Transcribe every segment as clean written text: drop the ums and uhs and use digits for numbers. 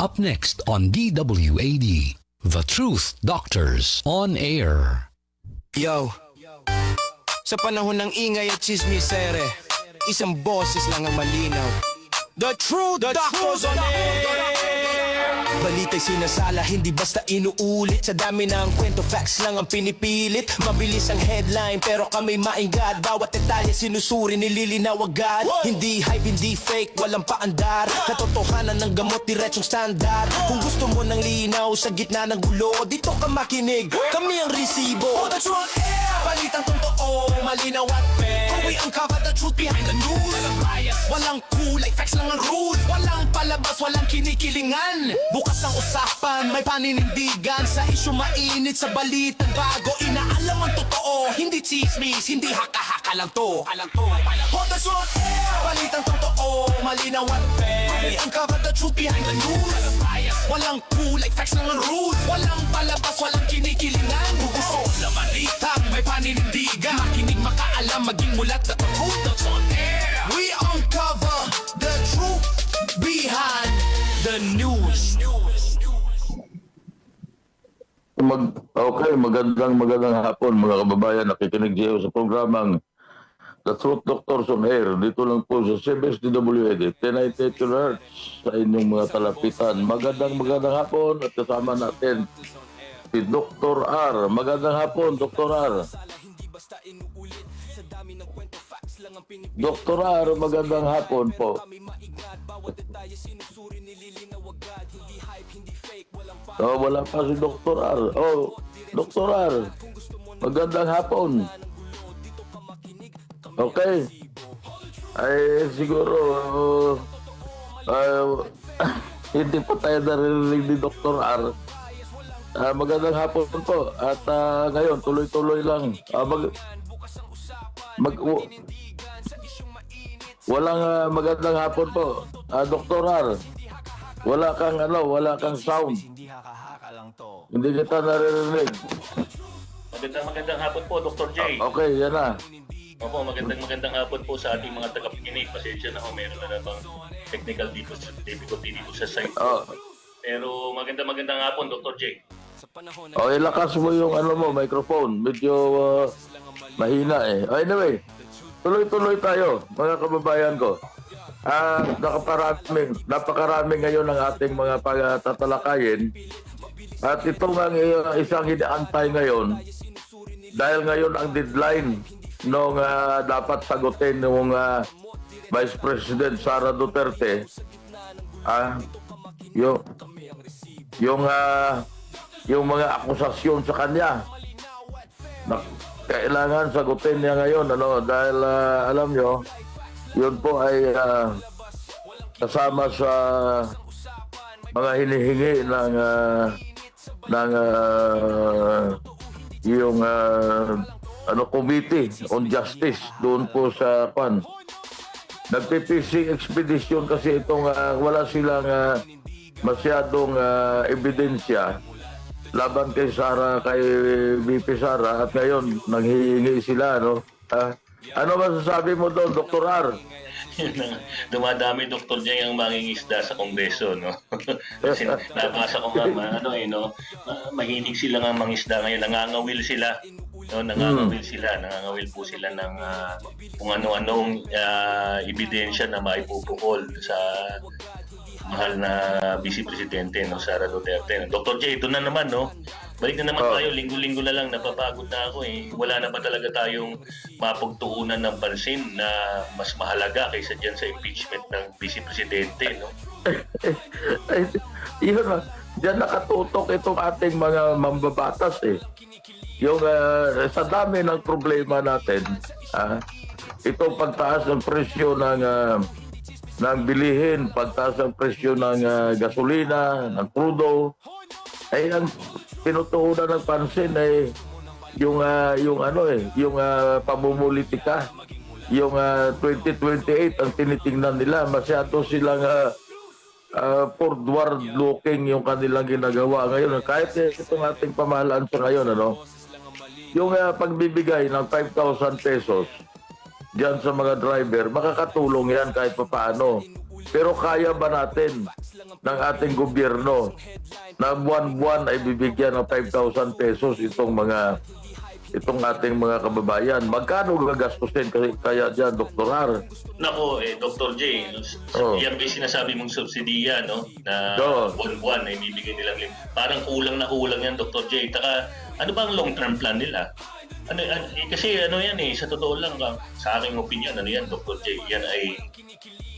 Up next on DWAD, The Truth Doctors on Air. Yo, sa panahon ng ingay at chismisere, isang boses lang ang malinaw. The Truth Doctors on Air. Balita'y sinasala, hindi basta inuulit. Sa dami ng kwento, facts lang ang pinipilit. Mabilis ang headline, pero kami maingad. Bawat detalye sinusuri, nililinaw agad. Hindi hype, hindi fake, walang paandar. Katotohanan ng gamot, diretsong standard. Kung gusto mo ng linaw sa gitna ng gulo, dito ka makinig, kami ang resibo. The Truth on Air, balitang totoo, malinaw at fair. Kung we uncover the truth behind the news. Walang bias, walang kulay, facts lang ang rules. Walang palabas, walang kinikilingan. Bukas ang usapan, may paninindigan. Sa isyu mainit, sa balitang bago. Inaalam ang totoo, hindi chismis, hindi haka-haka lang to. Hold the Truth on Air, balitang totoo, malinaw at fair. Kung we uncover the truth behind the news. Walang bias, walang kulay, facts lang ang rules. Walang palabas, walang kinikilingan. Gusto na balitang may paninindigan. Makinig, makaalam, maging mulat na Truth on Air. We uncover the truth behind the news. Magandang hapon mga kababayan, nakikinig kayo sa programang The Truth Doctors on Air. Dito lang po sa CBS-DWAD, 1098 kHz sa inyong mga talapitan. Magandang hapon at kasama natin si Dr. R. Magandang hapon, Dr. R. Dr. R, magandang hapon po. Oh, wala pa si Dr. R. Oh, Dr. R, magandang hapon. Okay. Ay, siguro, hindi pa tayo narinig ni Dr. R. Magandang hapon po. At ngayon, tuloy-tuloy lang. Magandang hapon po. Dr. R, wala kang sound. Hindi kita naririnig. Magandang hapon po, Dr. J. Okay, yan na. Opo, magandang hapon po sa ating mga tagapakinig. Pasensya na ho, meron na bang technical difficulty dito sa site. Pero magandang hapon, Dr. J. Ilakas mo yung microphone. Medyo mahina eh. Anyway, tuloy-tuloy tayo, mga kababayan ko. Napakarami ngayon ang ating mga pagtatalakayin. At ito nga isang hinaantay ngayon. Dahil ngayon ang deadline nung dapat sagutin ng Vice President Sara Duterte, yung mga akusasyon sa kanya na kailangan sagutin niya ngayon, dahil alam nyo, yun po ay kasama sa mga hinihingi ng Committee on Justice doon po sa PAN. Nagpipishing expedition kasi itong wala silang masyadong ebidensya laban kay VP Sara, at ngayon nanghihingi sila, ano masasabi mo doon, Dr. R? Dumadami, Dr. J, ang mangingisda sa Kongreso, no? Kasi nabasa ko nga, mahilig sila nga mangisda ngayon, nangangawil sila. Nangangawil po sila ng kung ano-anong ebidensya na maipupukol sa mahal na Vice Presidente, Sara Duterte. Dr. J, ito na naman, balik na naman tayo, linggo-linggo na lang, napapagod na ako eh. Wala na ba talaga tayong mapagtuunan ng pansin na mas mahalaga kaysa dyan sa impeachment ng Vice Presidente, Yun, dyan nakatutok itong ating mga mambabatas eh. Yung sa dami ng problema natin, itong pagtaas ng presyo ng bilihin, pagtaas ng presyo ng gasolina, ng crudo, ay ang pinutuunan ng pansin ay yung pamumulitika, yung 2028 ang tinitingnan nila. Masyado silang forward looking yung kanilang ginagawa ngayon. Kahit itong ating pamahalaan sa ngayon, yung pagbibigay ng 5,000 pesos diyan sa mga driver, makakatulong yan kahit papaano. Pero kaya ba natin ng ating gobyerno na buwan-buwan ay bibigyan ng 5,000 pesos itong ating mga kababayan? Magkano gagastusin kaya dyan, Dr. Har? Nako, Dr. J, Oh. yan ba yung sinasabi mong subsidiya, no? Na Oo. buwan-buwan ay bibigyan nilang parang kulang na kulang yan, Dr. J. Taka, ano ba ang long-term plan nila? Kasi yan sa totoo lang, sa aking opinion, yan, Dr. J, yan ay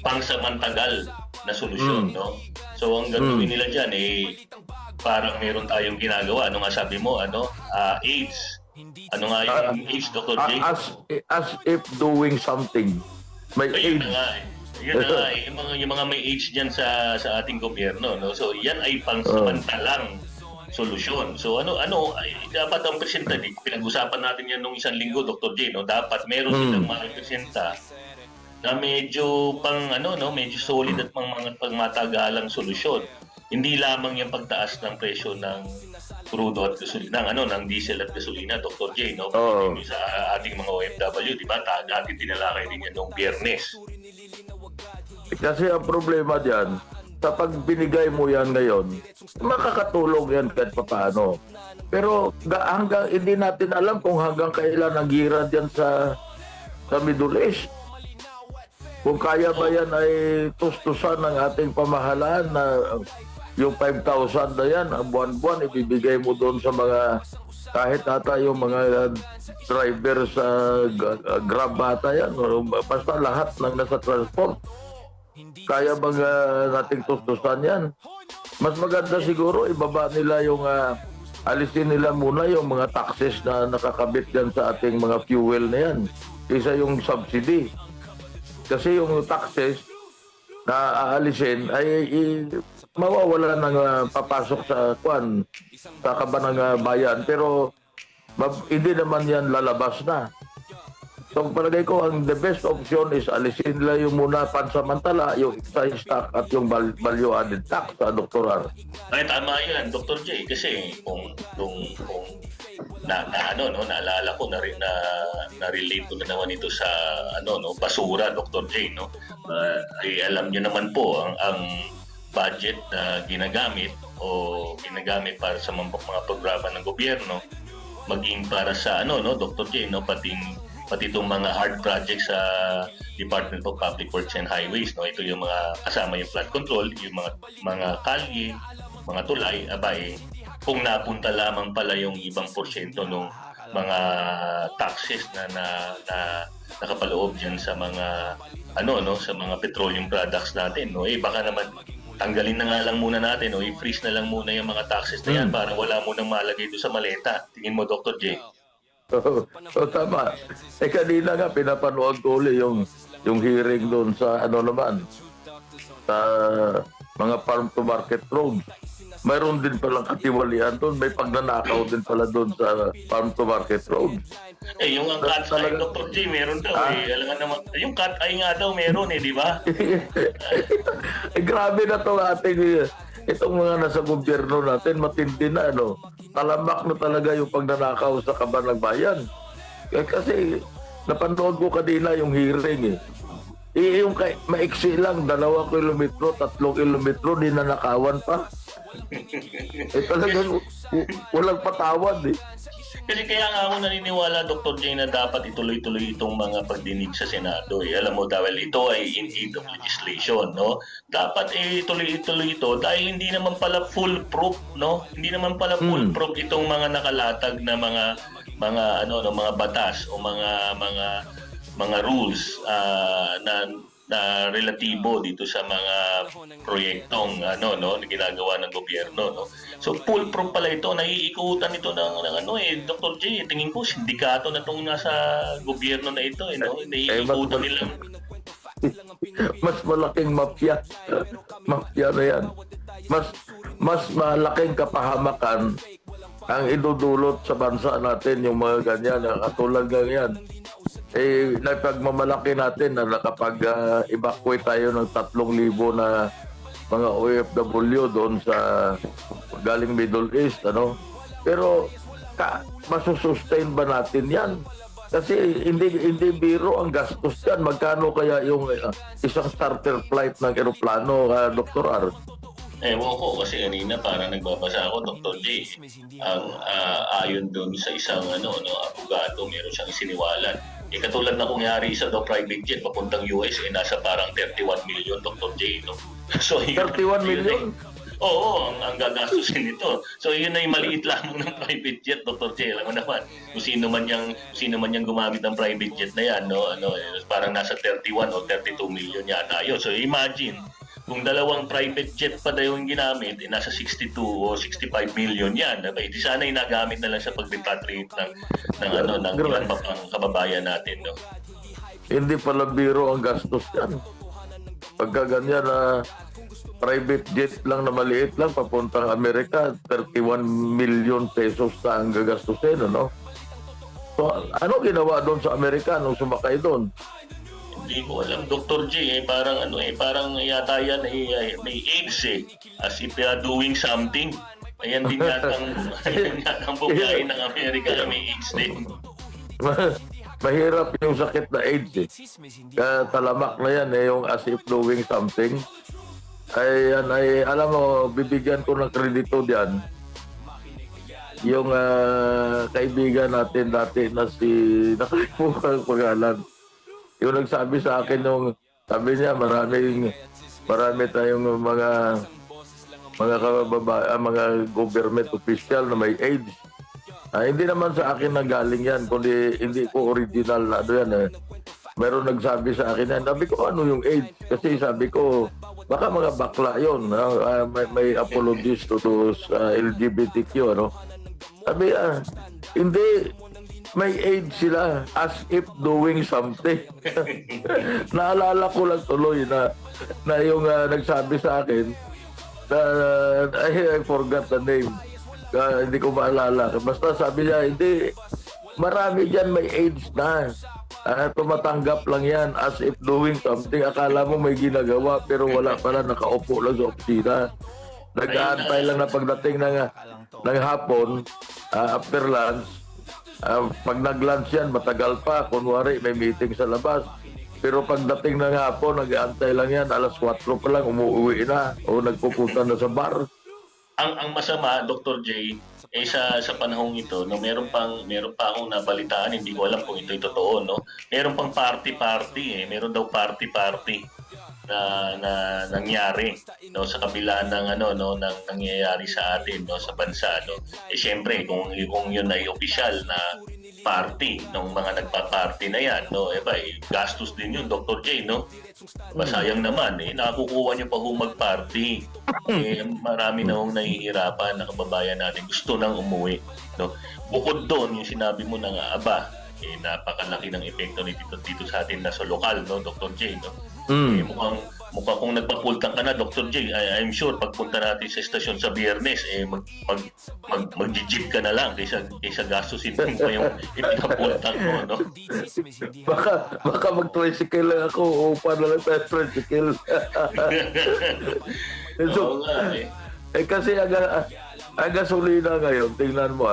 pangsamantagal na solusyon, no? So, ang gagawin nila dyan, parang meron tayong ginagawa. Ano nga sabi mo, AIDS. Ano nga yung AIDS, Dr. J? As if doing something. May Ayun AIDS. na nga eh. Yun na nga eh. Yung mga may age dyan sa ating gobyerno, no? So yan ay pangsamantalang solusyon. So dapat ang presenta, pinag-usapan natin yan nung isang linggo, Dr. J, no? Dapat meron silang presenta na medyo medyo solid at pangmatagalang solusyon. Hindi lamang yung pagtaas ng presyo ng crudo at gasolina, ng diesel at gasolina, Dr. J, no? Sa ating mga OFW, di ba? Dati tinalakay din yan noong Biyernes. Kasi ang problema diyan, kapag binigay mo yan ngayon, makakatulong yan kahit paano. Pero hanggang hindi natin alam kung hanggang kailan ang gira diyan sa Middle East. Kung kaya ba yan ay tustusan ng ating pamahalaan na yung 5,000 na yan, ang buwan-buwan, ibibigay mo doon sa mga, kahit ata yung mga driver sa Grab ata yan, basta lahat ng nasa transport. Kaya bang nating tustusan yan? Mas maganda siguro, ibaba nila yung, alisin nila muna yung mga taxes na nakakabit dyan sa ating mga fuel na yan. Isa yung subsidy. Kasi yung taxes na aalisin ay mawawala ng papasok sa kaban ng bayan, pero hindi naman yan lalabas na. So palagay ko ang the best option is alisin nila yung muna pansamantala yung excise tax at yung value added tax, Dr. Har. Ay, tama yan, Dr. J, kasi kung naalala ko na rin na relate ko na naman ito sa basura, Dr. J, no? Ay alam niyo naman po ang budget na ginagamit ginagamit para sa mga programa ng gobyerno, maging para sa Dr. J, no, pati itong mga hard projects sa Department of Public Works and Highways, no, ito yung mga kasama yung flood control, yung mga kalye, mga tulay, kung napunta lamang pala yung ibang porsyento ng mga taxes na nakapaloob diyan sa mga sa mga petroleum products natin, no, baka naman tanggalin na nga lang muna natin, i-freeze na lang muna yung mga taxes na yan para wala mo nang malagay doon sa maleta. Tingin mo, Dr. J? Tama. Kanina nga pinapanood ko ulit yung hearing doon sa sa mga farm to market road. Mayroon din palang katiwalian doon. May pagnanakaw din pala doon sa farm to market road. Yung cat eye, Dr. J, meron daw. Alam nga naman, yung cat eye nga daw meron, di ba? Grabe na to itong mga nasa gobyerno natin, matindi na, talamak na talaga yung pagnanakaw sa kaban ng bayan. Kasi napanood ko kanina yung hearing yung maiksi lang, 2 kilometro, 3 kilometro, di na nakawan pa. Talagang walang patawad Kasi kaya nga ako naniniwala, Dr. J, na dapat ituloy-tuloy itong mga pagdinig sa Senado. Alam mo, dahil ito ay in aid of legislation, no? Dapat ituloy-tuloy ito dahil hindi naman pala foolproof, no? Hindi naman pala foolproof itong mga nakalatag na mga batas o mga rules na relatibo dito sa mga proyektong na ginagawa ng gobyerno, no. So foolproof pala ito, naiikutan ito ng Dr. J, tingin ko sindikato na tong nasa gobyerno na ito, no. Naiikutan nila. Mas malaking mafia na yan. Mas malaking kapahamakan ang idudulot sa bansa natin yung mga ganyan, katulad ng yan. Napagmamalaki natin na nakapag-evacuate tayo ng 3,000 na mga OFW doon sa galing Middle East, Pero masusustain ba natin yan? Kasi hindi biro ang gastos yan. Magkano kaya yung isang charter flight ng eroplano, Dr. R? Ewan ko kasi kanina parang nagbabasa ako, Dr. J. Ang ayon doon sa isang abogado, meron siyang isiniwalat. Katulad na kungyari isa daw private jet papuntang US, nasa parang 31 million, Dr. J. No? So, 31 million? Oo, ang gagastusin nito. So yun ay maliit lamang ng private jet, Dr. J. Alam mo naman, kung sino man yang gumamit ng private jet na yan, parang nasa 31 o 32 million yata yun. So imagine, kung dalawang private jet pa daw yung ginamit, nasa 62 o 65 million yan. Diba? Di sana yung nagamit na lang sa pag-repatriate ng ilan pa pang kababayan natin. No? Hindi pala biro ang gastos yan. Pagka ganyan private jet lang na maliit lang papuntang Amerika, 31 million pesos na ang gagastusin, ano? So, ano ginawa doon sa Amerika nung sumakay doon? Hindi ko alam, Dr. J. Parang yata yan may AIDS as if doing something. Ayan din yatang bumiyahin ng Amerika na may AIDS din. Mahirap yung sakit na AIDS Kaya talamak na yan yung as if doing something. Ay alam mo, bibigyan ko ng kredito diyan. Yung kaibigan natin dati na nakalimutan ang pangalan. Yung nagsabi sa akin sabi niya marami tayong mga government official na may AIDS. Hindi naman sa akin nanggaling yan, kundi hindi ko original na yan. Meron nagsabi sa akin yan. Sabi ko, ano yung AIDS? Kasi sabi ko, baka mga bakla yun. May apologies to those LGBTQ. Sabi, hindi. May AIDS sila as if doing something. Naalala ko lang tuloy na yung nagsabi sa akin, I forgot the name. Hindi ko maalala. Basta sabi niya, hindi. Marami dyan may AIDS na. Tumatanggap lang yan as if doing something. Akala mo may ginagawa pero wala pala, nakaupo lang sa opisina. Nag-aantay lang na pagdating ng hapon, after lunch. Pag nag-lunch yan, matagal pa. Kunwari, may meeting sa labas. Pero pagdating ng hapon, nag-aantay lang yan. Alas 4 pa lang, umuwi na. O nagpupunta na sa bar. Ang masama, Dr. J, sa panahong ito, meron pa akong nabalitaan, hindi ko alam kung ito'y totoo, no? Meron pang party, meron daw party na nangyari, no, sa kabila ng ng nangyayari sa atin, no, sa bansa, no. Siyempre, kung yun ay opisyal na party ng mga nagpa-party na yan, no, gastos din yun, Dr. J, no? Sayang naman, nakakukuha nyo pa mag-party. Marami na hong nahihirapan na kababayan natin gusto nang umuwi, no? Bukod doon, yung sinabi mo na nga, napakalaki ng epekto dito sa atin na sa lokal, no, Dr. J, no? Mukhang kung nagpapultang ka na, Dr. J, I'm sure pagpunta natin sa estasyon sa Biyernes, mag-jeep ka na lang kaysa gastusin mo pa yung ipinapultang mo, no? Baka mag-tricycle lang ako, upa na lang sa tricycle. So, kasi ang gasolina ngayon, tingnan mo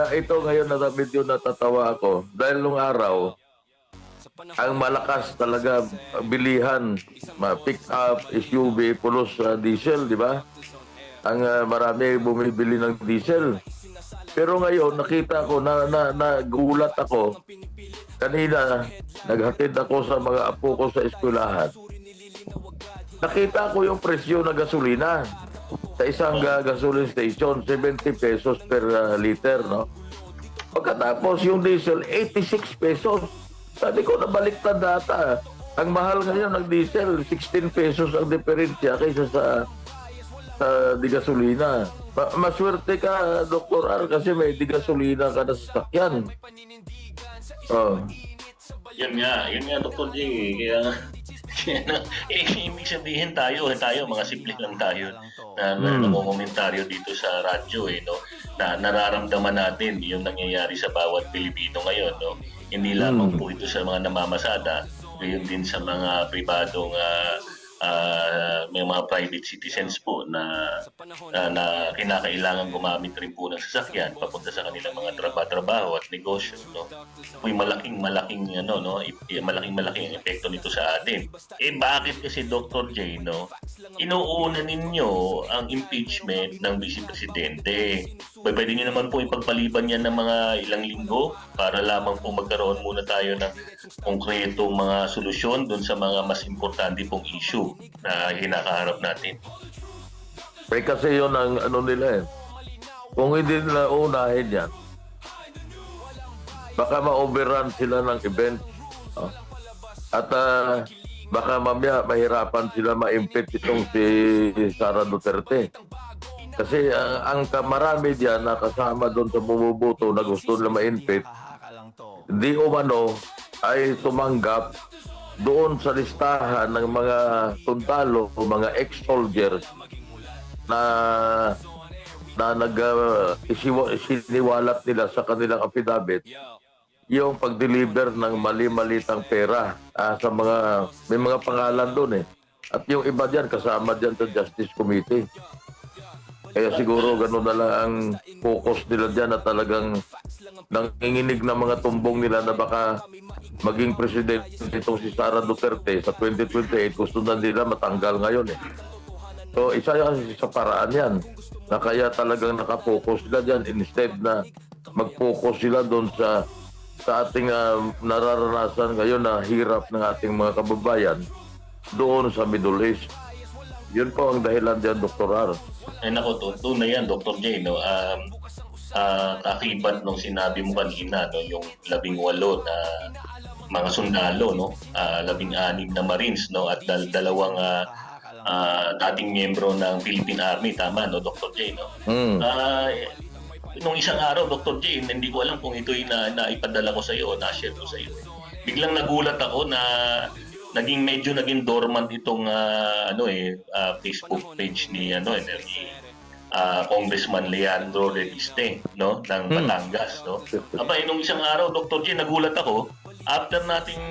ito ngayon na medyo natatawa ako dahil nung araw ang malakas talaga bilihan, pick up, SUV, pulos diesel, di ba? Ang marami bumibili ng diesel. Pero ngayon nakita ko nagulat ako. Kanina naghatid ako sa mga apo ko sa eskwelahan. Nakita ko yung presyo ng gasolina sa isang gasoline station, 70 pesos per liter, no? Pagkatapos yung diesel, 86 pesos. Sabi ko, nabaliktad data. Ang mahal ngayon ng diesel, 16 pesos ang diferensya kaysa sa digasolina. Maswerte ka, Dr. R, kasi may digasolina ka na sa sakyan. Yan nga, Dr. J. Ibig sabihin tayo mga simple lang tayo na nangungomentaryo dito sa radyo, no? Na nararamdaman natin yung nangyayari sa bawat Pilipino ngayon, no? Hindi lamang po ito sa mga namamasada, gayon din sa mga pribadong may mga private citizens po na kinakailangan gumamit rin po ng sasakyan papunta sa kanilang mga trabaho at negosyo, no? May malaking malaking epekto nito sa atin. Bakit kasi Dr. J, no? Inuuna ninyo ang impeachment ng Vice Presidente. Pwede niyo naman po ipagpaliban yan ng mga ilang linggo para lamang po magkaroon muna tayo ng konkretong mga solusyon dun sa mga mas importante pong issue na hinakaharap natin. Kasi yun ang ano nila eh. Kung hindi nila unahin yan, baka ma-overrun sila ng event. At baka mamaya mahirapan sila ma-impeach itong si Sara Duterte. Kasi ang marami diyan na kasama doon sa bumubuto na gusto nila ma-impeach, di umano ay tumanggap doon sa listahan ng mga sundalo o mga ex-soldiers na siniwalat nila sa kanilang affidavit yung pag-deliver ng mali-malitang pera sa may mga pangalan doon eh. At yung iba diyan kasama diyan sa Justice Committee. Kaya siguro gano'n na lang ang focus nila diyan na talagang nanginginig na mga tumbong nila na baka maging presidente itong si Sara Duterte sa 2028. Gusto na nila matanggal ngayon eh. So isa sa paraan yan na kaya talagang nakapokus sila dyan instead na mag-focus sila doon sa ating nararanasan ngayon na hirap ng ating mga kababayan doon sa Middle East. Yun po ang dahilan dyan, Dr. R. Ay nako, tunay yan, Dr. J, no? Kakibat nung sinabi mo kanina, no? Yung 18 na mga sundalo, no? 16 na Marines, no? At dalawang dating miyembro ng Philippine Army, tama, no, Dr. J, no? Nung isang araw, Dr. J, hindi ko alam kung ito'y naipadala ko sa iyo o na-share ko sa iyo. Biglang nagulat ako na medyo naging dormant itong Facebook page ni Congressman Leandro Reviste, no, ng Batangas, no. Nung isang araw, Dr. J, nagulat ako after nating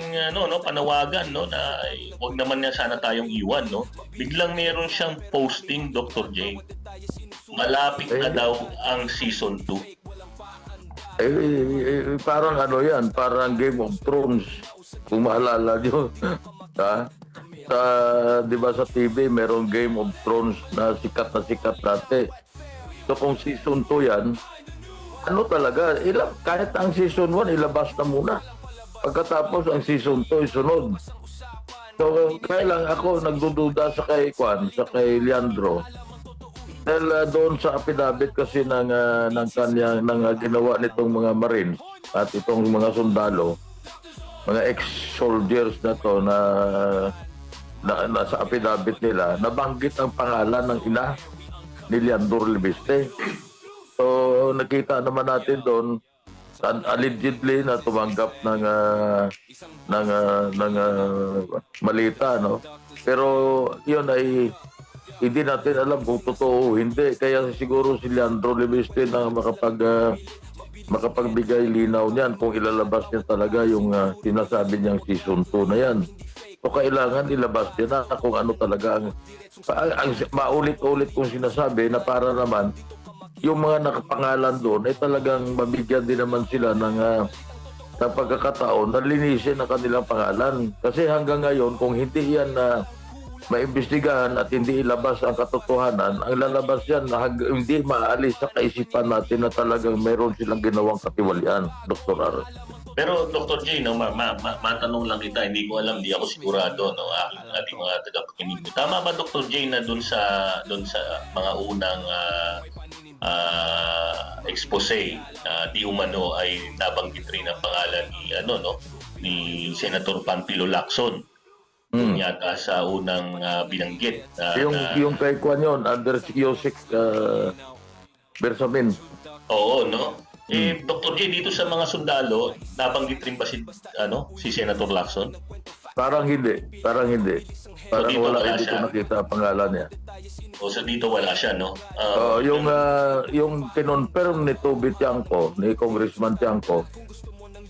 panawagan, no, na wag naman niya sana tayong iwan, no. Biglang meron siyang posting, Dr. J. Malapit na daw ang season 2. Parang yan, parang Game of Thrones. Kung maalala nyo, di ba sa TV merong Game of Thrones na sikat dati. So kung season 2 yan, talaga, kahit ang season 1 ilabas na muna. Pagkatapos ang season 2 isunod. So kaya lang ako nagdududa sa kay Leandro. Dahil doon sa affidavit kasi ng ginawa nitong mga Marines at itong mga sundalo, mga ex-soldiers na to na sa affidavit nila, nabanggit ang pangalan ng ina ni Leandro Reviste. So nakita naman natin doon allegedly na tumanggap ng malita, no? Pero yun ay hindi natin alam kung totoo o hindi. Kaya siguro si Leandro Reviste na makapagbigay linaw niyan kung ilalabas niya talaga yung sinasabi niyang season 2 na yan. O kailangan ilabas niya na kung ano talaga ang maulit-ulit kong sinasabi na para naman yung mga nakapangalan doon ay talagang mabigyan din naman sila ng pagkakataon na linisin ang kanilang pangalan. Kasi hanggang ngayon, kung hindi yan maimbestigahan at hindi ilabas ang katotohanan, ang lalabas yan na hindi maalis sa kaisipan natin na talagang meron silang ginawang katiwalian, Dr. R. Pero Dr. J, no, matanong lang kita, hindi ko alam, hindi ako sigurado, no, ating mga tagapakinig. Tama ba, Dr. J, na doon sa mga unang expose di umano ay nabanggit rin ang pangalan ni Senator Panfilo Lacson? Yung yata sa unang binanggit. Yung kay Kwan yun, under Yosek Bersamin. Oo, no? Dr. J, dito sa mga sundalo, nabanggit rin ba si Senator Lacson? Parang hindi. Parang wala, hindi ko nakita ang pangalan niya. O sa dito wala siya, no? Yung kinonfirm ni Toby Tiangco, ni Congressman Tiangco,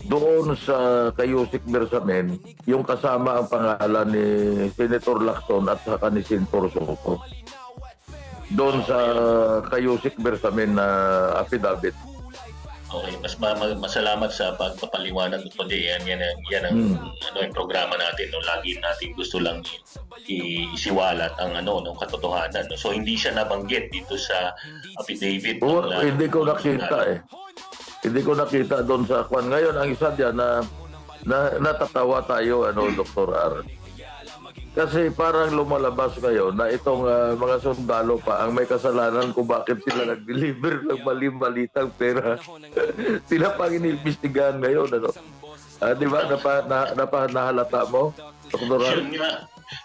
doon sa Kayusik Bersamen, yung kasama ang pangalan ni Senator Lacson at saka ni Senator Soto. Doon sa Kayusik Bersamen na affidavit. Okay, masalamat sa pagpapaliwanag, Dr. J. Yan ang yung programa natin, no? Lagi natin gusto lang isiwalat ang ng katotohanan, no? So hindi siya nabanggit dito sa affidavit. Hindi ko nakita eh. Hindi ko nakita doon sa kwan. Ngayon, ang isa diyan na natatawa tayo, Dr. R. Kasi parang lumalabas ngayon na itong mga sundalo pa ang may kasalanan kung bakit sila nag-deliver ng mali-malitang pera. Sila pang iniimbestigahan ngayon, di ba? Nahalata mo, Dr. R?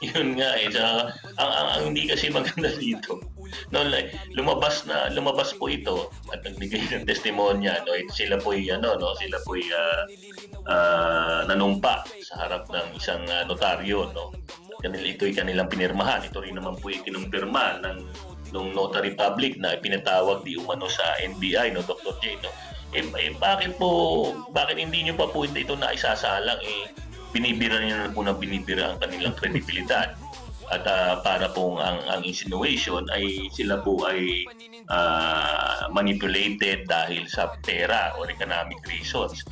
Yun nga eh. Ang hindi kasi maganda dito. No, like, lumabas po ito at nagbigay ng testimonya, no? Sila po'y nanumpa sa harap ng isang notaryo, no? Ito'y kanilang pinirmahan. Ito rin naman po yung kinumpirma ng notary public na ipinatawag di umano sa NBI, no, Dr. J, no? Bakit hindi nyo pa po ito na isasalang? Binibira nyo na po na binibira ang kanilang kredibilidad. At para pong ang insinuation ay sila po ay manipulated dahil sa pera or economic reasons.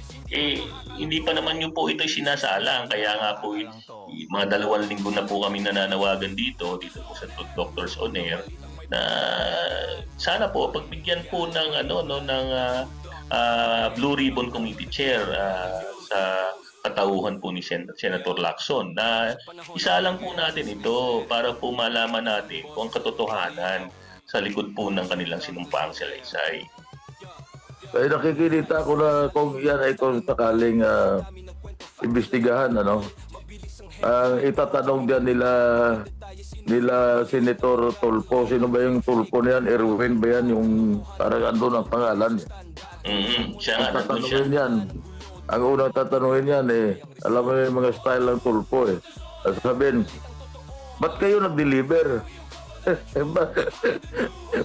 Hindi pa naman nyo po ito sinasalang. Kaya nga po, mga 2 linggo na po kami nananawagan dito po sa Doctors on Air, na sana po pagbigyan po ng Blue Ribbon Committee Chair sa katauhan po ni Senator Lacson na isalang po natin ito para po malaman natin kung ang katotohanan sa likod po ng kanilang sinumpaang salaysay. Kaya nakikita ko na kung yan ay kung sakaling imbestigahan, itatanong diyan nila Senator Tulfo. Sino ba yung Tulfo niyan? Erwin ba yan? Yung parang andun ang pangalan. Siya nga, nandun siya. Yan. Ang unang tatanungin yan alam mo yung mga style ng Tulfo sabihin, ba't kayo nag-deliver?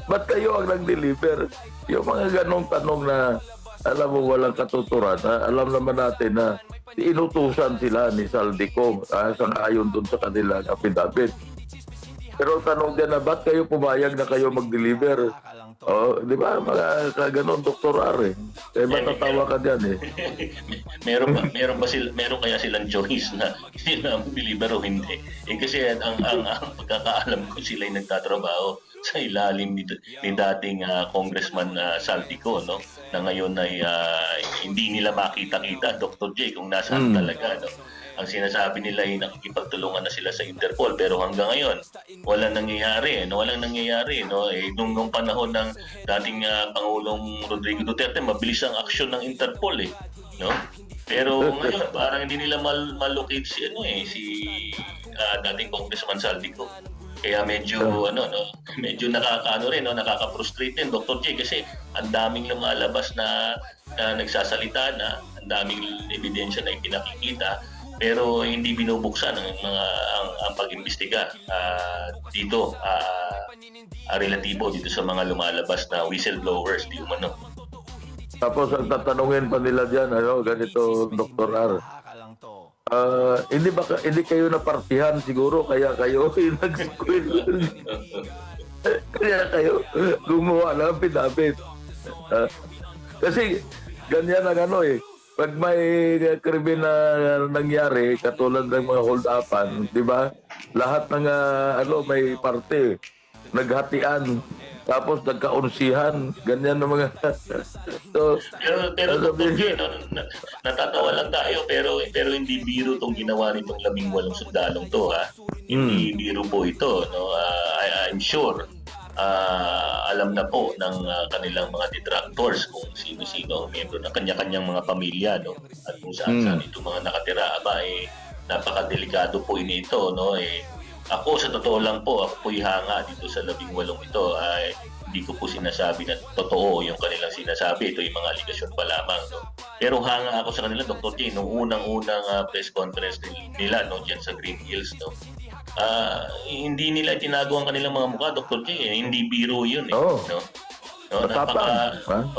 Ba't kayo ang nag-deliver? Yung mga ganong tanong na alam mo walang katuturan, alam naman natin na inutusan sila ni Saldico sang-ayon dun sa kanilang affidavit. Pero tanong din na ba't kayo pumayag na kayo mag-deliver? Di ba? Mga kaganon, Dr. R. Kaya matatawa ka dyan meron kaya silang choice na sila mag-deliver o hindi. Kasi ang pagkakaalam ko sila ay nagtatrabaho sa ilalim ni dating Congressman Saldico, no? Na ngayon ay hindi nila makita-kita, Dr. J, kung nasaan talaga, no? Ang sinasabi nila ay nakikipagtulungan na sila sa Interpol, pero hanggang ngayon walang nangyayari, no? Nung panahon ng dating Pangulong Rodrigo Duterte, mabilis ang aksyon ng Interpol, no? Pero ngayon parang hindi nila malocate si dating Congressman Saldico. Kaya medyo nakaka-frustrate din, Dr. J, kasi ang daming lumalabas na nagsasalita na, ang daming ebidensya na ipinakikita, pero hindi binubuksan ang pag-imbestiga dito relatibo dito sa mga lumalabas na whistleblowers di umano. Tapos ang tatanungin pa nila diyan, ganito, Dr. R. Hindi kayo napartihan siguro kaya kayo nag-squid. Kaya kayo gumawa ng affidavit. Kasi ganyan ang pag may krimen na nangyari, katulad ng mga hold-upan, di ba? Lahat ng may parte, naghatian, tapos nagkaunsihan, ganyan ng mga... pero Dr. J, natatawa lang tayo, pero hindi biro itong ginawa nitong 18 sundalong to, ha? Hindi biro po ito, no? I'm sure alam na po ng kanilang mga detractors kung sino-sino ang miyembro ng kanya-kanyang mga pamilya, no? At kung saan ito mga nakatira, napakadelikado po ito, no? Ako sa totoo lang po, ako po'y hanga dito sa 18 ito. Hindi ko po sinasabi na totoo yung kanilang sinasabi. Ito yung mga aligasyon pa lamang, no? Pero hanga ako sa kanila, Dr. J, nung unang press conference nila, no, dyan sa Green Hills, no? Hindi nila tinago ang kanilang mga mukha, Dr. J. Hindi biro yun, no?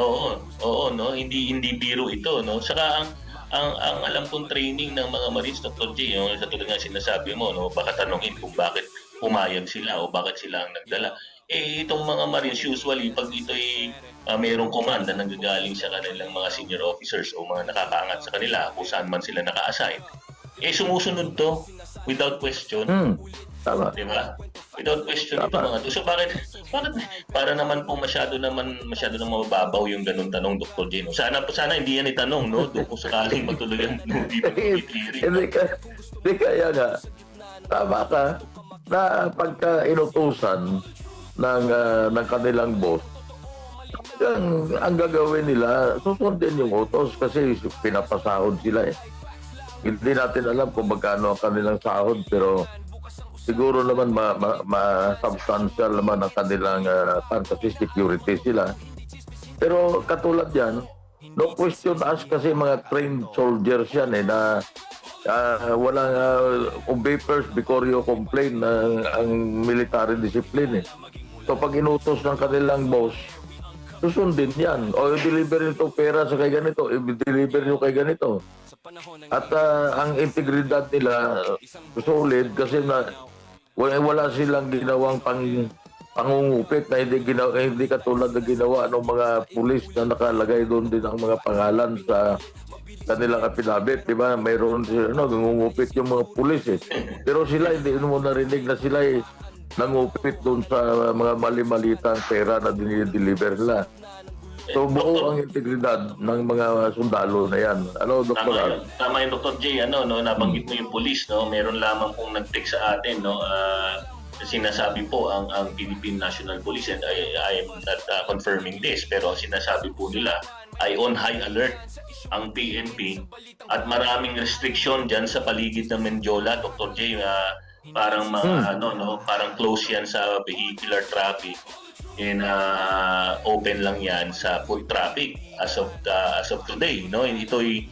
Oo, no, hindi biro ito, no? Saka ang alam kong training ng mga Marines, Dr. J, yung sa tulad nga sinasabi mo, no, baka tanongin kung bakit pumayag sila o bakit sila ang nagdala. Eh, itong mga Marines usually, pag ito'y mayroong command na nanggagaling sa kanilang mga senior officers o mga nakakaangat sa kanila kung saan man sila naka-assign, eh sumusunod to without question. Tama. Di ba? Without question ito Tama. mga to. So bakit para naman po masyado naman mababaw yung ganun tanong, Dr. J. No? Sana hindi yan itanong, no? Doon kung sakaling magtuloy ang DPWH hearing. Hindi kaya nga. Tama ka na pagka inutusan ng kanilang boss, ang gagawin nila, susundin yung utos kasi pinapasahod sila eh. Hindi natin alam kung magkano ang kanilang sahod, pero siguro naman ma-substantial naman ang kanilang kasi security sila. Pero katulad yan, no question asked kasi mga trained soldiers yan eh, na walang papers before you complain ang military discipline eh. So pag inutos ng kanilang boss, susundin yan. O i-deliver nito pera sa kay ganito, i-deliver nyo kay ganito. At ang integridad nila solid kasi wala silang ginawang pangungupit na hindi katulad na ginawa ng mga pulis na nakalagay doon din ang mga pangalan sa kanilang affidavit, di ba? Mayroon nangungupit yung mga pulis eh. Pero sila hindi mo narinig na sila nangupit doon sa mga mali-malitang pera na dinideliver nila. So buo ang integridad ng mga sundalo na yan. Ano, Dr. Al? Tama yung Dr. J, nabanggit mo yung police, no? Meron lamang pong nag-text sa atin, no? Sinasabi po ang Philippine National Police, and I am not confirming this, pero ang sinasabi po nila ay on high alert ang PNP at maraming restriction dyan sa paligid ng Mendiola, Dr. J, parang parang close yan sa vehicular traffic. And open lang yan sa foot traffic as of today, no? Ito'y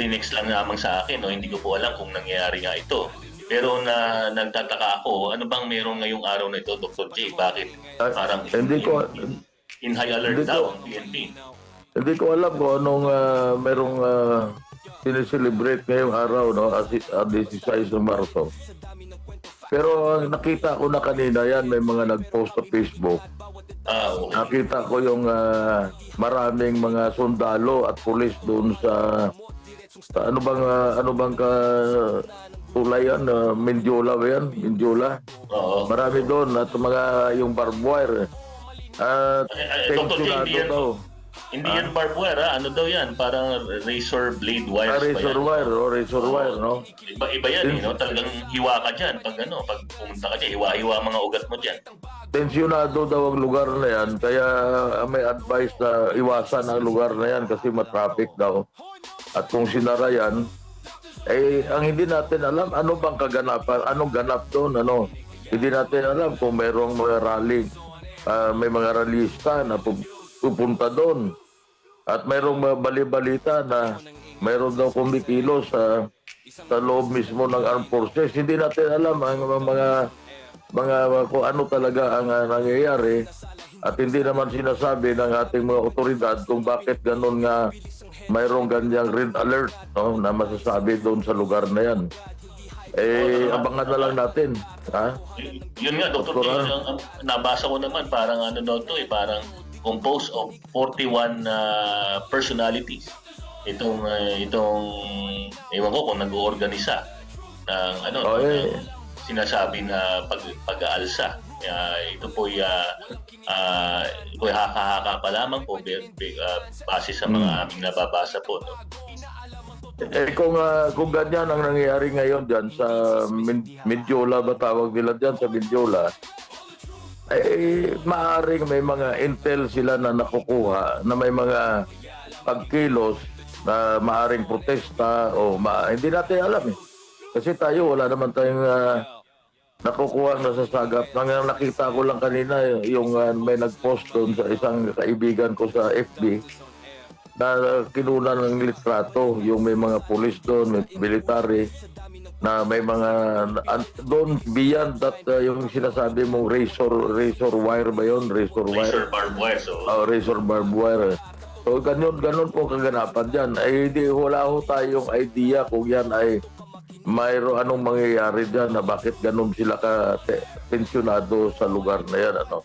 next lang naman sa akin, no? Hindi ko po alam kung nangyayari nga ito. Pero nagtataka ako, ano bang meron ngayong araw na ito, Dr. J? Bakit parang in high alert daw ang PNP? Hindi ko alam kung anong merong sineselebrate ngayong araw, no? 16 ng Marso. Pero nakita ko na kanina yan, may mga nag-post sa Facebook. Okay. Nakita ko yung maraming mga sundalo at pulis doon sa ano bang tulay yan, Mendiola ba yan? Mendiola? Oo. Marami doon at mga yung barbed wire. Dr. J, hindi yan barbed wire, ha? Ano daw yan? Parang razor blade wires razor wire, no? Iba yan, no? Talagang hiwa ka dyan. Pag pumunta ka dyan, hiwa-hiwa mga ugat mo dyan. Tensyonado daw ang lugar na yan, kaya may advice na iwasan ang lugar na yan kasi matraffic daw. At kung sinara yan, ang hindi natin alam, ano bang kaganapan, anong ganap doon, ano? Hindi natin alam kung mayroong mga rally, may mga rallyista na pupunta doon. At mayroong bali-balita na mayroon daw kumikilos sa loob mismo ng armed forces. Hindi natin alam ang mga kung ano talaga ang nangyayari at hindi naman sinasabi ng ating mga otoridad kung bakit ganun nga mayroong ganyang red alert, no, na masasabi doon sa lugar na yan. Abangan na lang natin. Ha? Yun nga, Dr. J, nabasa ko naman parang parang composed of 41 personalities. Itong ewan ko kung nag-oorganisa ng sinasabi na pag-aalsa. Ito po'y haka-haka pa lamang po base sa mga aming nababasa po, no? Kung ganyan ang nangyayari ngayon dyan sa Mendiola, ba tawag nila dyan sa Mendiola, maaaring may mga intel sila na nakukuha na may mga pagkilos na maaaring protesta o hindi natin alam eh. Kasi tayo wala naman tayong nakukuha na sasagap. Nakita ko lang kanina yung may nag-post doon sa isang kaibigan ko sa FB na kinuna ng litrato yung may mga pulis doon, may military na may mga doon beyond that yung sinasabi mong razor wire ba yun? Razor barbed wire. So. Razor barbed wire. So, ganun po kaganapan dyan. Ay, wala ho tayong idea kung yan ay mayroon anong mangyayari dyan na bakit ganun sila ka-tensyonado sa lugar na yan. Ano?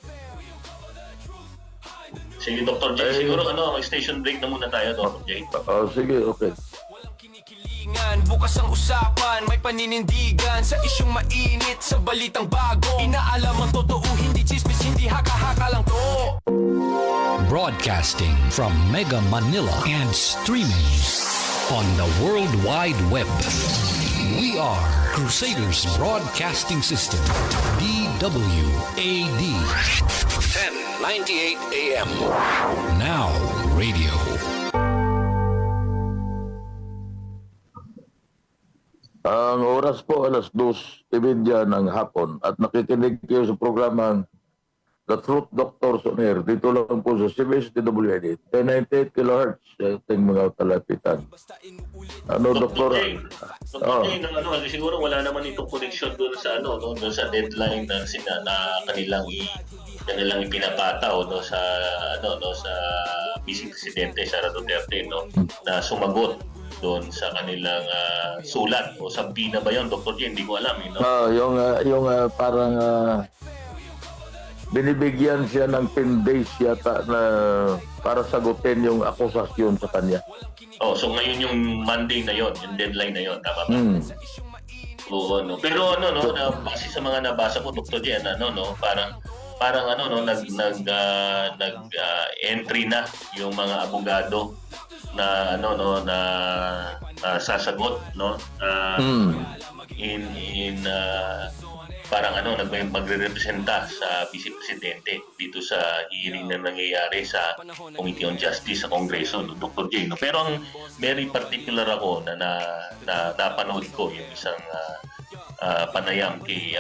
Sige, Dr. J. Siguro station break na muna tayo, Dr. J. Sige, okay. Bukas ang usapan, may paninindigan sa isyong mainit, sa balitang bago. Inaalam ang totoo, hindi chismis, hindi haka-haka lang to. Broadcasting from Mega Manila and streaming on the World Wide Web. We are Crusaders Broadcasting System, DWAD. 1098 AM. Now radio. Ang oras po alas 2:30 ng hapon at nakikinig kayo sa programang The Truth Doctors on Air. Dito lang po sa CBS DWAD. 1098 kHz sa ating mga talapitan. Doktor? Dr. J, siguro wala naman itong connection doon sa doon sa deadline na kanilang ipinapataw sa sa Vice Presidente Sara Duterte na sumagot doon sa kanilang sulat o sampina ba yun, Dr. J? Hindi ko alam. Yung parang binibigyan siya ng 10 days yata na para sagutin yung akusasyon sa kanya. So ngayon yung Monday na yon, yung deadline na yon, tama ba? Oo, Pero base sa mga nabasa ko, Dr. J, parang entry na yung mga abogado na sasagot parang magre-representa sa Vice Presidente dito sa hearing na nangyayari sa Committee on Justice sa Kongreso, Dr. J. Pero ang very particular ako na napanood ko yung isang panayam kay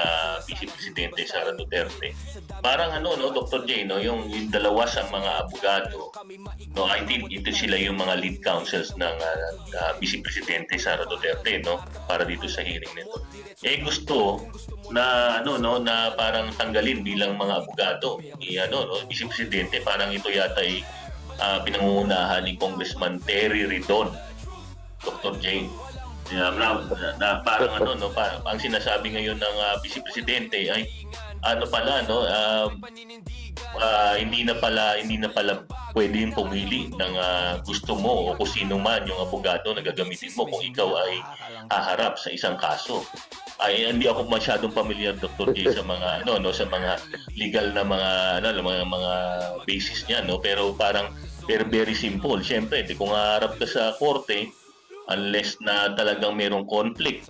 Vice Presidente Sara Duterte. Parang Dr. J, yung dalawa sa mga abogado, I think ito sila yung mga lead counsels ng Vice Presidente Sara Duterte, para dito sa hearing nito. Gusto na na parang tanggalin bilang mga abogado Vice Presidente, parang ito yata ay pinangungunahan ni Congressman Terry Ridon, Dr. J. Na parang ang sinasabi ngayon ng Vice Presidente ay hindi na pala pwedeng pumili ng gusto mo o kung sino man yung abogado na gagamitin mo kung ikaw ay haharap sa isang kaso. Ay hindi ako masyadong familiar, Dr. J, sa mga sa mga legal na mga basis niya, pero parang very simple. Siyempre, kung haharap ka sa korte, unless na talagang merong conflict,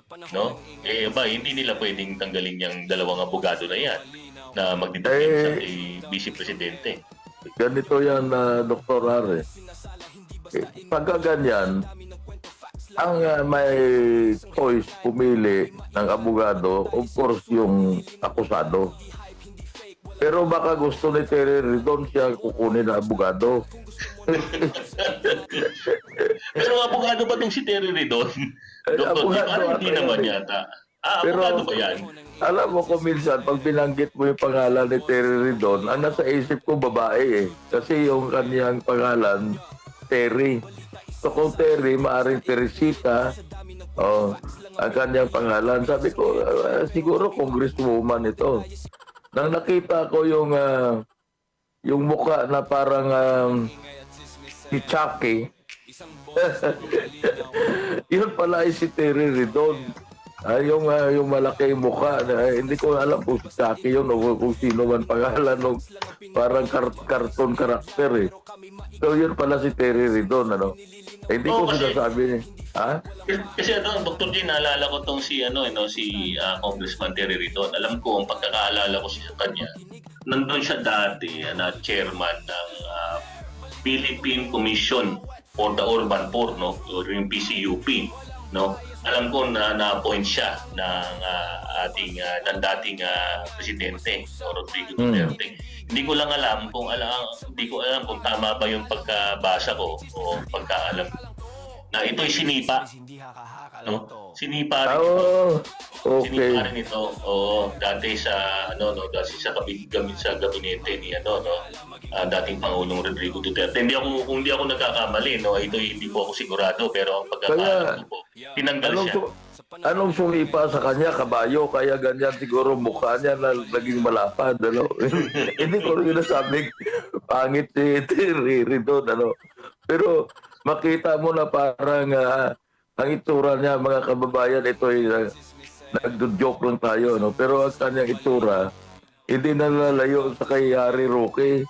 hindi nila pwedeng tanggalin yung dalawang abogado na yan na magdidefensa kay Vice Presidente. Ganito yan, Dr. Are. Pagka ganyan, ang may choice pumili ng abogado, of course, yung akusado. Pero baka gusto ni Terry Ridon siya kukunin na abogado. Pero abogado ba itong si Terry Ridon? Parang hindi naman yata. Abogado ba yan? Alam mo kung minsan, pag binanggit mo yung pangalan ni Terry Ridon, ang nasa isip ko babae Kasi yung kaniyang pangalan, Terry. So kung Terry, maaaring Teresita, ang kaniyang pangalan. Sabi ko, siguro congresswoman ito. Nang nakita ko yung mukha na parang si Chucky, yun pala ay si Terry Ridon. Yung malaki mukha, hindi ko alam kung si Chucky yun o kung sino man pangalan ng parang cartoon karakter So yun pala si Terry Ridon, hindi ko sinasabi Kasi Dr. J, naalala ko tong si Congressman Terry Ridon. Alam ko, ang pagkakaalala ko sa kanya, nandun siya dati na chairman ng Philippine Commission for the Urban Poor, or yung PCUP, Alam ko na na-appoint siya ng dating presidente, Rodrigo Duterte. Hindi ko alam kung tama ba yung pagkabasa ko o pagkaalam ko. na ito'y sinipa. No? Sinipa rin ito. Oh, Sinipa okay. rin ito. Oo, dati sa dati sa sa gabinete ni dating Pangulong Rodrigo Duterte. Kung hindi ako nagkakamali, no, ito hindi po ako sigurado, pero ang pagkakaalam ko po, tinanggal Anong, siya. anong sumipa sa kanya? Kabayo, kaya ganyan siguro mukha niya na naging malapad. Ano? Hindi ko rin nasabing pangit si Riri doon. Ano? Pero makita mo na parang ang itsura niya, mga kababayan, ito ay nagdo-joke lang tayo. No? Pero ang kanyang itsura, hindi nalalayo sa kay Harry Roque.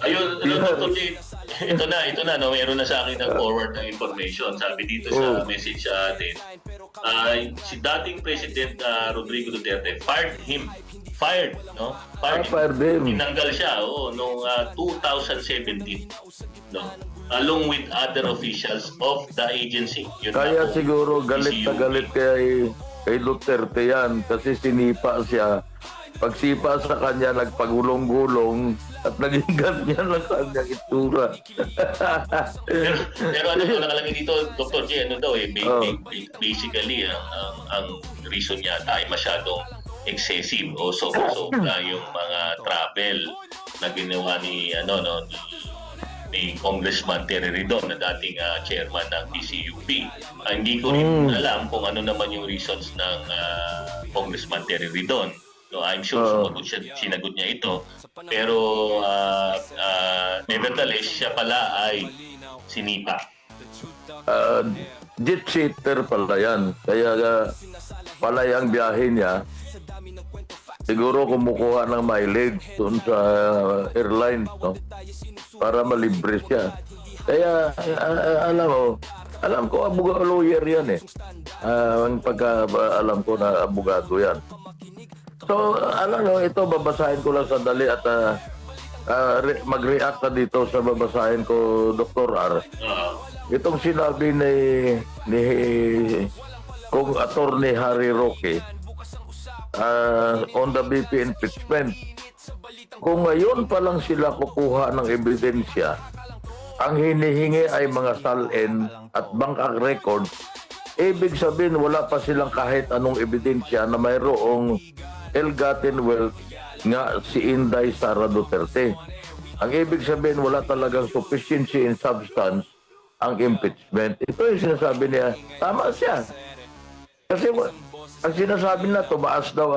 Ayun, Dr. J, ito na, no, meron na sa akin ng forward na information. Sabi dito sa message sa atin, si dating President Rodrigo Duterte fired, no? Fired him. Tinanggal siya, noong 2017, no? Along with other officials of the agency. Yun Kaya po, siguro galit na PCUP. galit kay Duterte yan kasi sinipa siya. Pagsipa sa kanya, nagpagulong-gulong at naging ganyan lang kanyang itsura. Pero ano nakalagay dito, Dr. J, basically, ang reason niya ay masyadong excessive o sobra yung mga travel na ginawa ni Congressman Terry Ridon na dating chairman ng PCUP. Hindi ko rin alam kung ano naman yung reasons ng Congressman Terry Ridon. No, I'm sure sinagot niya ito. Pero nevertheless, siya pala ay sinipa. Jet sitter pala yan. Kaya pala yung biyahe niya, siguro kumukuha ng mileage doon sa airlines, no? Para malibre siya. Kaya alam ko lawyer yan eh. Ang alam ko na abogado yan. So, ito babasahin ko lang sandali at mag-react ka dito sa babasahin ko, Dr. R. Itong sinabi ni kung Attorney Harry Roque on the BP impeachment. Kung ngayon pa lang sila kukuha ng ebidensya, ang hinihingi ay mga salin at bank records, ibig sabihin wala pa silang kahit anong ebidensya na mayroong ill-gotten wealth nga si Inday Sara Duterte. Ang ibig sabihin wala talagang sufficiency in substance ang impeachment. Ito yung sinasabi niya, tama siya. Kasi ang sinasabi na tumaas daw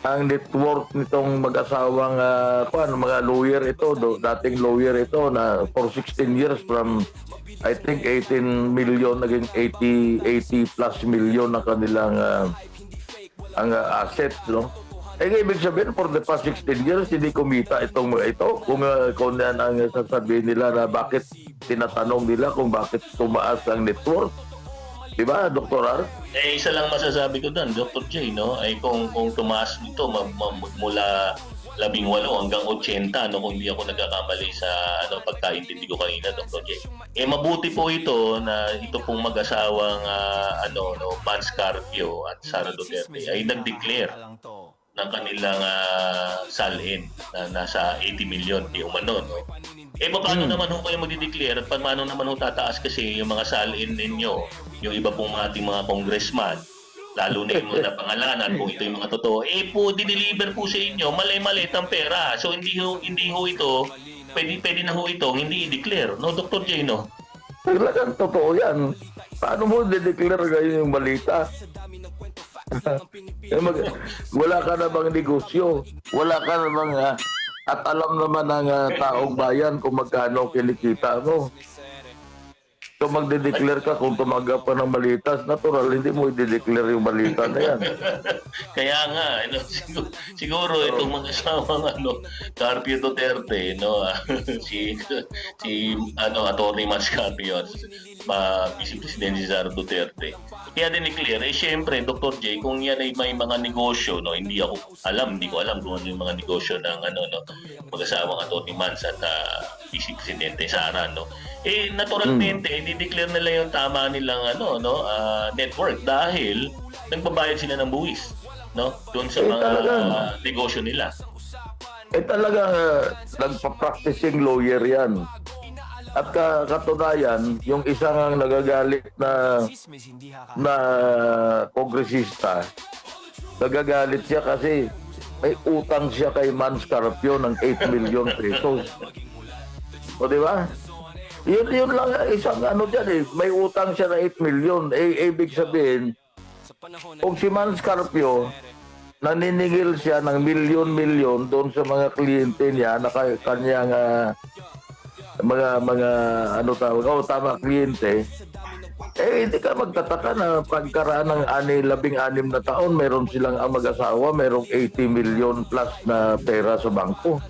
ang net worth nitong mag-asawang mga lawyer ito, dating lawyer ito na for 16 years from I think 18 million naging 80 plus million na kanilang ang assets, no? Ibig sabihin for the past 16 years hindi kumita itong ito kung yan ang sasabihin nila na bakit tinatanong nila kung bakit tumaas ang net worth. Diba, Dr. R? Isa lang masasabi ko doon, Dr. J, no? Ay kung tumaas nito mula 18 hanggang 80, no, kung hindi ako nagkakamali sa pagkaintindi ko kanina, Dr. J. Mabuti po ito na ito pong mag-asawang Vance Carpio at Sara Duterte ay nag-declare ng kanilang salin na nasa 80 million di umano, no? Paano naman ho kayo magdi-declare at paano naman ho tataas kasi yung mga salin ninyo, yung iba pong ating mga congressman, lalo na yung mga pangalanan, kung ito yung mga totoo, dineliver po sa inyo, malay-maliit ang pera. So hindi ho ito, pwede na ho ito, hindi i-declare, no, Dr. J, no? Talagang totoo yan. Paano mo de-declare ngayon yung balita? Wala ka na bang negosyo? Wala ka na bang at alam naman ng taong bayan kung magkano kinikita mo. So magde-declare ka kung tumaga pa ng balita, natural, hindi mo i-declare yung balita na yan. Kaya nga, siguro itong mga asawang Carpio Duterte, no, si Atty. Vance Carpio, Vice President Sara Duterte. Kaya din-declare, syempre, Dr. J, kung yan ay may mga negosyo, no, hindi ko alam kung ano yung mga negosyo ng mag-asawang Atty. Vance at Vice Presidente Sara, no. Naturalmente, i-declare nila yung tama nilang network dahil nagbabayad sila ng buwis, no, doon sa mga negosyo nila. Talagang nagpa-practicing lawyer yan. At katunayan, yung isang nagagalit na kongresista, nagagalit siya kasi may utang siya kay Mans Carpio ng 8 million pesos. O di ba? Yun lang isang ano dyan eh. May utang siya ng 8 million. Ibig sabihin, kung si Mans Carpio, naniningil siya ng milyon-milyon doon sa mga kliyente niya na kanyang mga ano tawag, tama, kliyente, hindi ka magtataka na pagkaraan ng 16 na taon, meron silang mag-asawa, merong 80 million plus na pera sa bangko.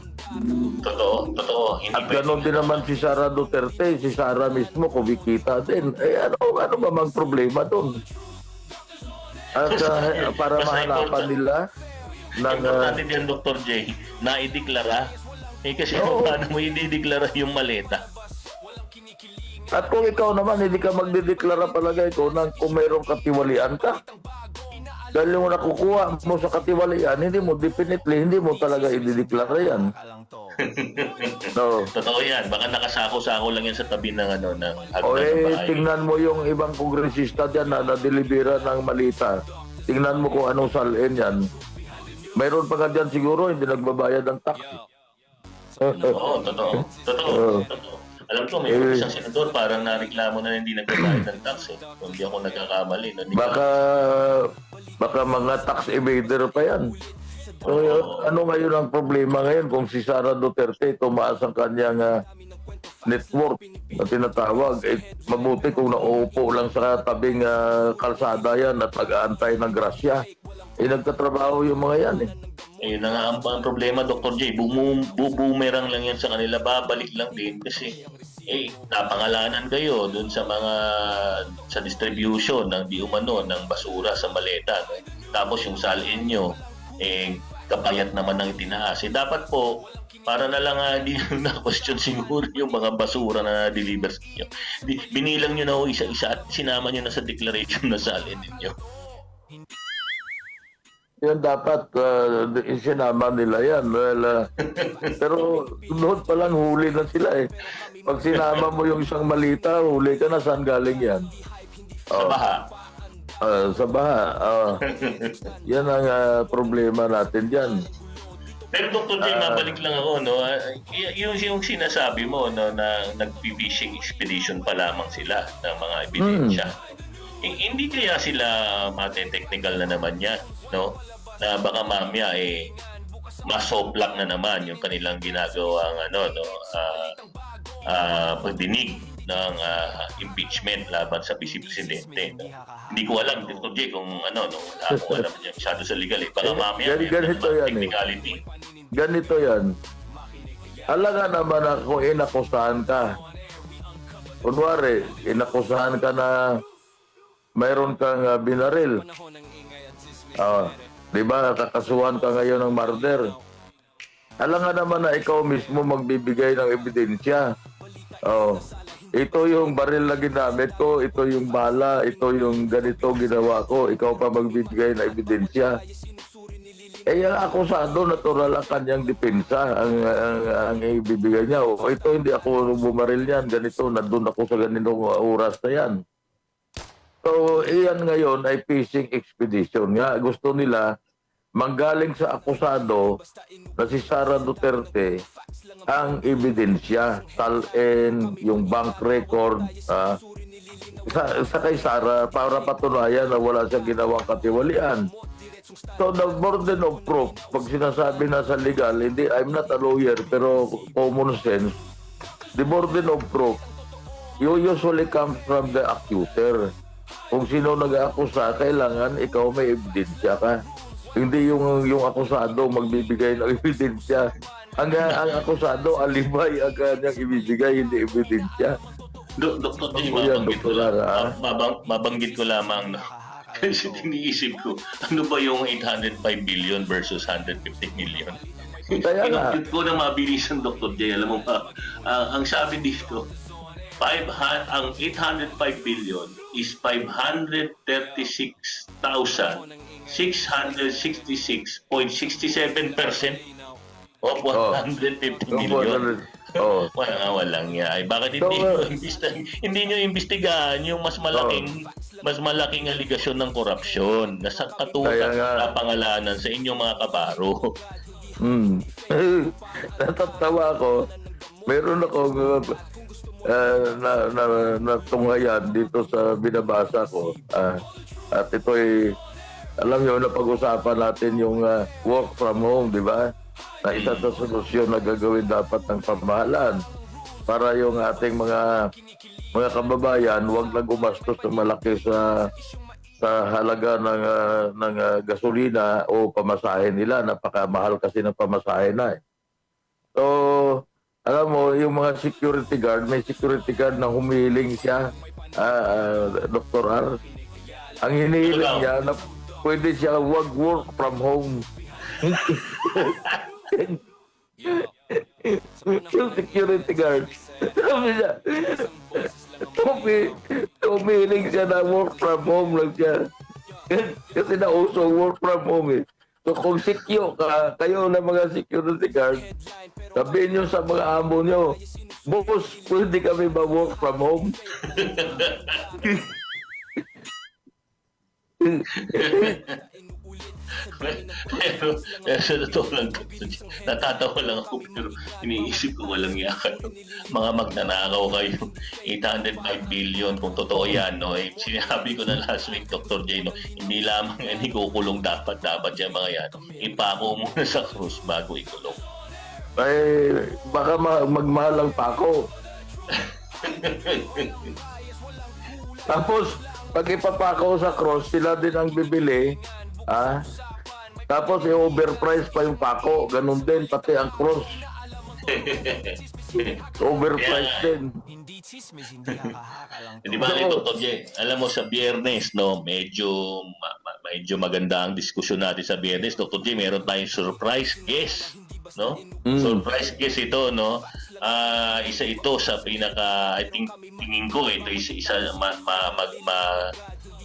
Totoo. At ganoon din naman si Sara Duterte, si Sara mismo kumikita din. Ano ba mang problema doon? At para mahanapan nila ng... Importante din, Dr. J, na ideklara. Kasi paano mo idideklara yung maleta? At kung ikaw naman, hindi ka magdideklara palagay ko kung mayroong katiwalian ka. Dahil yung nakukuha mo sa katiwalian, hindi mo talaga idideklara yan. No. Totoo yan. Baka nakasako-sako lang yan sa tabi ng hagdan ng bahay. Tingnan mo yung ibang kongresista dyan na nadelibera ng malita. Tingnan mo kung anong salin yan. Mayroon pa nga dyan siguro, hindi nagbabayad ng tax. Totoo. Alam ko, may isang senador parang nareklamo na hindi nagbabayad ng tax eh. Kung hindi ako nagkakamali. Baka mga tax evader pa yan. So, ano ngayon ang problema ngayon kung si Sara Duterte tumaas ang kanyang net worth na tinatawag, mabuti kung nauupo lang sa tabing kalsada yan at nag-aantay ng grasya. Nagtatrabaho yung mga yan eh. Ayun na nga ang problema, Dr. J. Boomerang lang yan sa kanila. Babalik lang din kasi napangalanan kayo dun sa sa distribution ng di umano ng basura sa maleta. No? Tapos yung salin nyo, kapayat naman ng itinaas. Dapat po, para na lang hindi na-question siguro yung mga basura na na-deliver sa inyo. Binilang nyo na isa-isa at sinama nyo na sa declaration na salin ninyo. Yan dapat isinama nila yan. Well, pero noon pa lang huli na sila eh. Pag sinama mo yung isang malita, huli ka na, saan galing yan? Sa baha. Sa baha. Yan ang problema natin dyan. Pero Dr. J, mabalik lang ako, no? Yung sinasabi mo, no, na nag-fishing expedition pa lamang sila ng mga ebidensya. Hindi kaya sila mate-technical na naman yan, no? Na baka mamaya masoplak na naman yung kanilang ginagawang pagdinig ng impeachment laban sa Vice Presidente. No? Hindi ko alam, Dr. J, kung wala akong alam niya masyado sa legal. Baka mamaya ganito yan, technicality. Ganito yan. Alam naman na kung inakusahan ka. Kunwari, inakusahan ka na mayroon kang binaril. Di ba, kakasuhan ka ngayon ng murder. Alam nga naman na ikaw mismo magbibigay ng ebidensya. Ito yung baril na ginamit ko, ito yung bala, ito yung ganito ginawa ko, ikaw pa magbibigay ng ebidensya. Ang akusado, natural ang kanyang depensa ang ibibigay niya. Ito hindi ako bumaril yan, ganito, nandun ako sa ganitong oras na yan. So, iyan ngayon ay fishing expedition. Nga, gusto nila manggaling sa akusado na si Sara Duterte ang ebidensya, salin, yung bank record, sa kay Sara para patunayan na wala siyang ginawang katiwalian. So, the burden of proof, pag sinasabi na sa legal, hindi, I'm not a lawyer, pero common sense, the burden of proof, you usually comes from the accuser. Kung sino nag-aakusa, kailangan ikaw may ebidensya ka. Hindi yung akusado magbibigay ng ebidensya. Ang akusado, alibay ang kanyang ibibigay, hindi ebidensya. Dr. J, mabanggit ko lamang. Kasi iniisip ko, ano ba yung 805 billion versus 150 million? Kaya nga. Pinagkit ko na mabilisan, Dr. J. Alam mo ba, ang sabi dito, ang 805 billion is 536,666.67% O 150 million. Oh. Walang niya. Bakit hindi nyo imbestigahan yung mas malaking aligasyon ng korupsyon na sa Kaya nga. kapangalanan sa inyong mga kabaro? Natatawa ako. Meron akong natunghayan dito sa binabasa ko. At ito'y, alam nyo, napag-usapan natin yung work from home, di ba? Na isa sa solusyon na gagawin dapat ng pamahalaan para yung ating mga kababayan huwag na gumastos ng malaki sa halaga ng gasolina o pamasahe nila. Napakamahal kasi ng pamasahe na eh. So, alam mo, yung mga security guard, may security guard na humiling siya, Dr. R. Ang hinihiling niya na pwede siya wag work from home. Yung security guard, sabi niya, humiling siya na work from home lang siya. Kasi nauso work from home eh. So kung sikyo kayo na mga security guard, sabihin nyo sa mga amo nyo, boss, pwede kami ba work from home? pero sa totoo lang, natatawa lang ako, pero iniisip ko walang yakan. Mga magnanakaw kayo, 805 billion, kung totoo yan, no? Sinabi ko na last week, Dr. J, no? Hindi lamang yan ikukulong dapat yan mga yan. Ipako muna sa krus bago ikulong. Ay, baka magmahal ang pako. Tapos, pag ipapako sa cross, sila din ang bibili. Tapos, i-overprice pa yung pako. Ganun din, pati ang cross. Overprice din. Di ba, Dr. J, alam mo sa Biyernes, no, medyo maganda ang diskusyon natin sa Biyernes. Dr. J, meron tayong surprise guest, no? Surprise guest ito, no? Isa ito sa I think, tingin ko, ito isa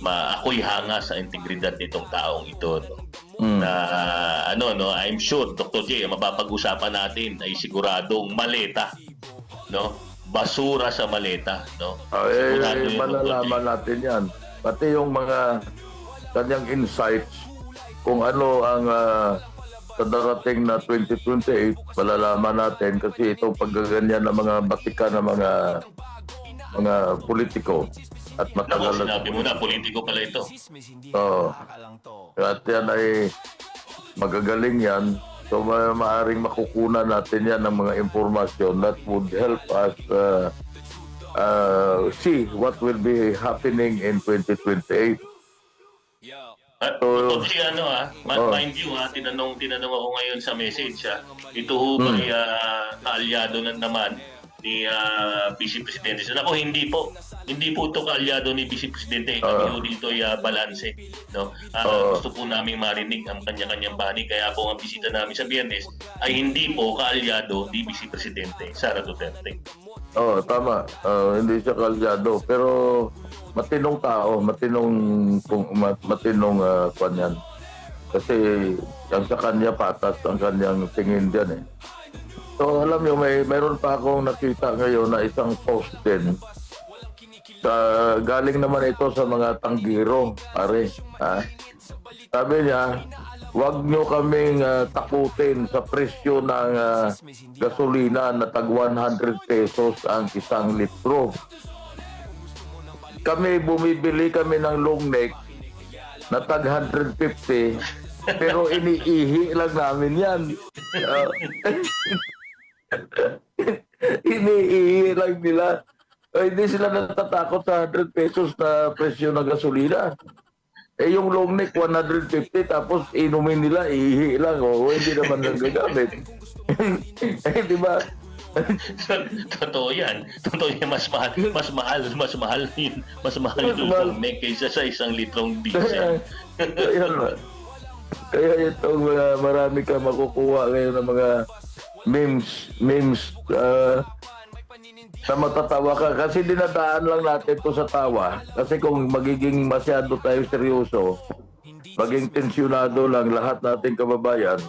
ako'y hanga sa integridad nitong taong ito, no? I'm sure, Dr. J, mapapag-usapan natin ay siguradong maleta, no? Basura sa maleta, no? Malalaman natin yan. Pati yung mga kanyang insights kung ano ang sa darating na 2028, malalaman natin kasi itong paggaganyan ng mga batika ng mga politiko at matagal na. Sinabi mo na, politiko pala ito. At yan ay magagaling yan. So maaaring makukunan natin yan ng mga informasyon that would help us see what will be happening in 2028. Mind you, tinanong ako ngayon sa message, ito ho ba kaalyado na naman ni Vice Presidente? So, ako, hindi po ito kaalyado ni Vice Presidente. Kami ho dito ay balanse, no? Gusto po namin marinig ang kanya-kanyang bani, kaya po ang bisita namin sa Biyernes ay hindi po kaalyado ni Vice Presidente Sara Duterte. Tama. Hindi siya kaalyado, pero matinong tao, matinong kanyan. Kasi ang sa kanya patas ang kanyang tingin diyan eh. So alam niyo, mayroon pa akong nakita ngayon na isang post din. Galing naman ito sa mga tanggiro, pare. Sabi niya, huwag nyo kaming takutin sa presyo ng gasolina na tag 100 pesos ang isang litro. Bumibili kami ng long neck na tag 150, pero iniihi lang namin yan. Iniihi lang nila. Hindi sila natatakot sa 100 pesos na presyo ng gasolina. Yung long neck 150, tapos inumin nila, iihi lang. Hindi naman nagagamit. Di ba? Totoo yan. Mas mahal yung long neck kaysa sa 1 litrong diesel. Kaya itong marami ka makukuha ngayon ng mga memes na matatawa ka. Kasi dinadaan lang natin ito sa tawa. Kasi kung magiging masyado tayo seryoso, maging tensyonado lang lahat nating kababayan,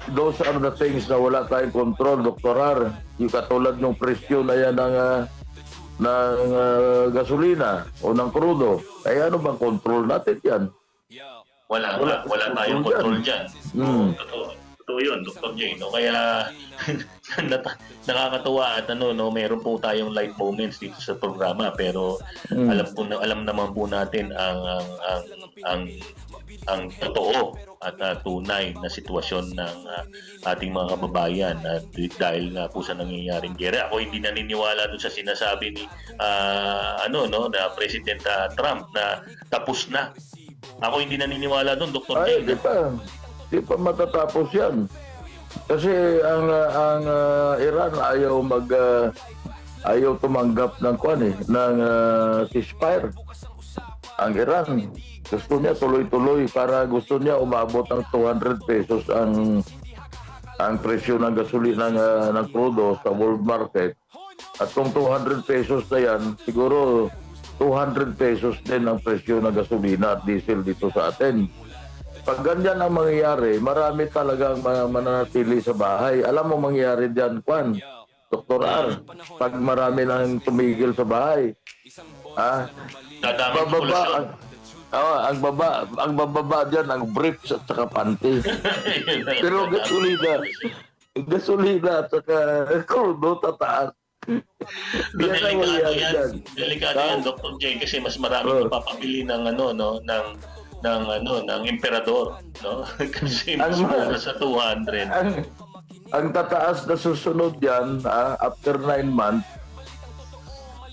Those are the things na wala tayong control, Dr. R. Yung katulad ng presyo na yan ng gasolina o ng crudo. Ano bang control natin yan? Wala tayong control dyan. Totoo yun, Dr. J. No? Kaya nakakatuwa at meron po tayong light moments dito sa programa, pero alam naman po natin ang totoo at tunay na sitwasyon ng ating mga kababayan at dahil nga po sa nangyayaring gera. Ako hindi naniniwala doon sa sinasabi ni na President Trump na tapos na. Ako hindi naniniwala doon, Dr. J. Di pa matatapos yan. Kasi ang Iran ayaw tumanggap ng ceasefire. Ang Iran gusto niya tuloy-tuloy para gusto niya umabot ng 200 pesos ang presyo ng gasolina ng crudo sa world market. At kung 200 pesos na yan, siguro 200 pesos din ang presyo ng gasolina at diesel dito sa atin. Pag ganyan ang mangyayari, marami talagang mananatili sa bahay. Alam mo mangyayari dyan, Dr. R, pag marami nang tumigil sa bahay. Ang bababa dyan, ang briefs at saka panty. Pero gasolina at saka crudo tataas. Delikado yan, Dr. J, kasi mas marami papabili ng ng emperador, no? Kasi mas mura sa 200. Ang tataas na susunod yan, after 9 months,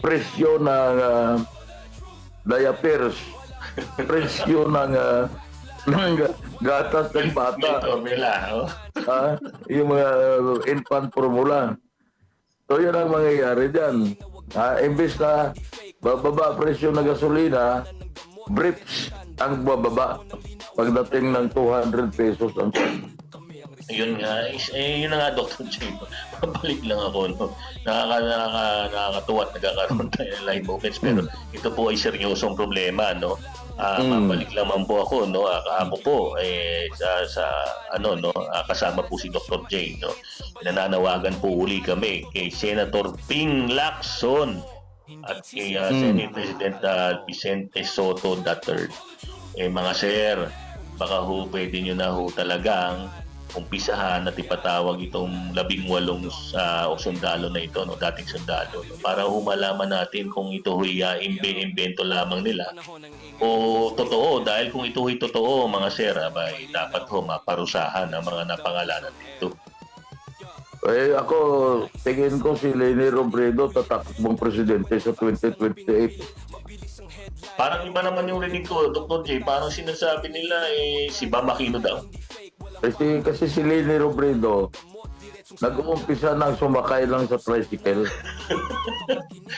presyo ng diapers, presyo ng gatas ng bata, yung mga infant formula. So yun ang mangyayari dyan. Imbes na bababa presyo ng gasolina, briefs ang bababa pagdating ng 200 pesos ang Yun nga, yun na nga, Dr. J. Pabalik lang ako, no? Nakakatuwa at nagkakaroon tayo ng live moments, pero ito po ay seryosong problema, no? Mabalik lamang po ako, no? Ako po kasama po si Dr. J, no? Nananawagan po uli kami kay Senator Ping Lacson at kay Senate President Vicente Soto III. Mga sir, baka pwede nyo na talagang umpisahan at ipatawag itong 18 sundalo na ito, no, dating sundalo, no, para malaman natin kung ito imbento lamang nila o totoo. Dahil kung ito totoo, mga sir, dapat maparusahan ang mga napangalanan dito. Ako, tingin ko si Leni Robredo tatakbong presidente sa 2028. Parang iba naman yung rinig ko, Dr. J. Parang sinasabi nila si Bam Aquino daw. Kasi si Leni Robredo nag-uumpisa nang sumakay lang sa tricycle.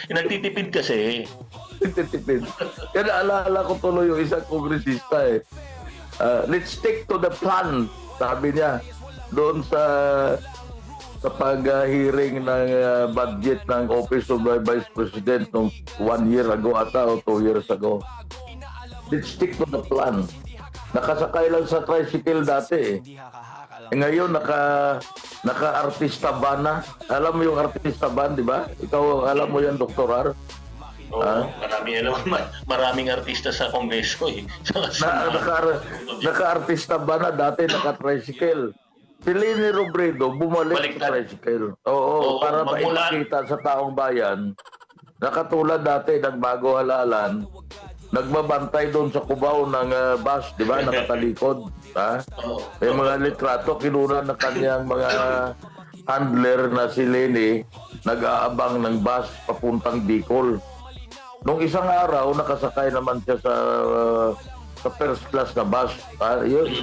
Nagtitipid kasi. Nagtitipid. Kaya naalala ko tuloy yung isang kongresista let's stick to the plan, sabi niya doon sa pag-hearing ng budget ng Office of the Vice President noong 1 year ago ata o 2 years ago. Let's stick to the plan. Nakasakay lang sa tricycle dati ngayon naka-artista van na. Alam mo yung artista van, di ba? Ikaw alam mo yan, Dr. R? Maraming artista sa Kongreso Naka-artista van na dati, naka-tricycle. Si Leni Robredo bumalik sa tricycle. Oo, para maipakita sa taong bayan na katulad dati ng Bago Halalan, nagbabantay doon sa kubaw ng bus, di ba? Nakatalikod. May mga litrato, kinuna na kanyang mga handler na si Leni, nag-aabang ng bus papuntang Bicol. Nung isang araw, nakasakay naman siya sa first class na bus.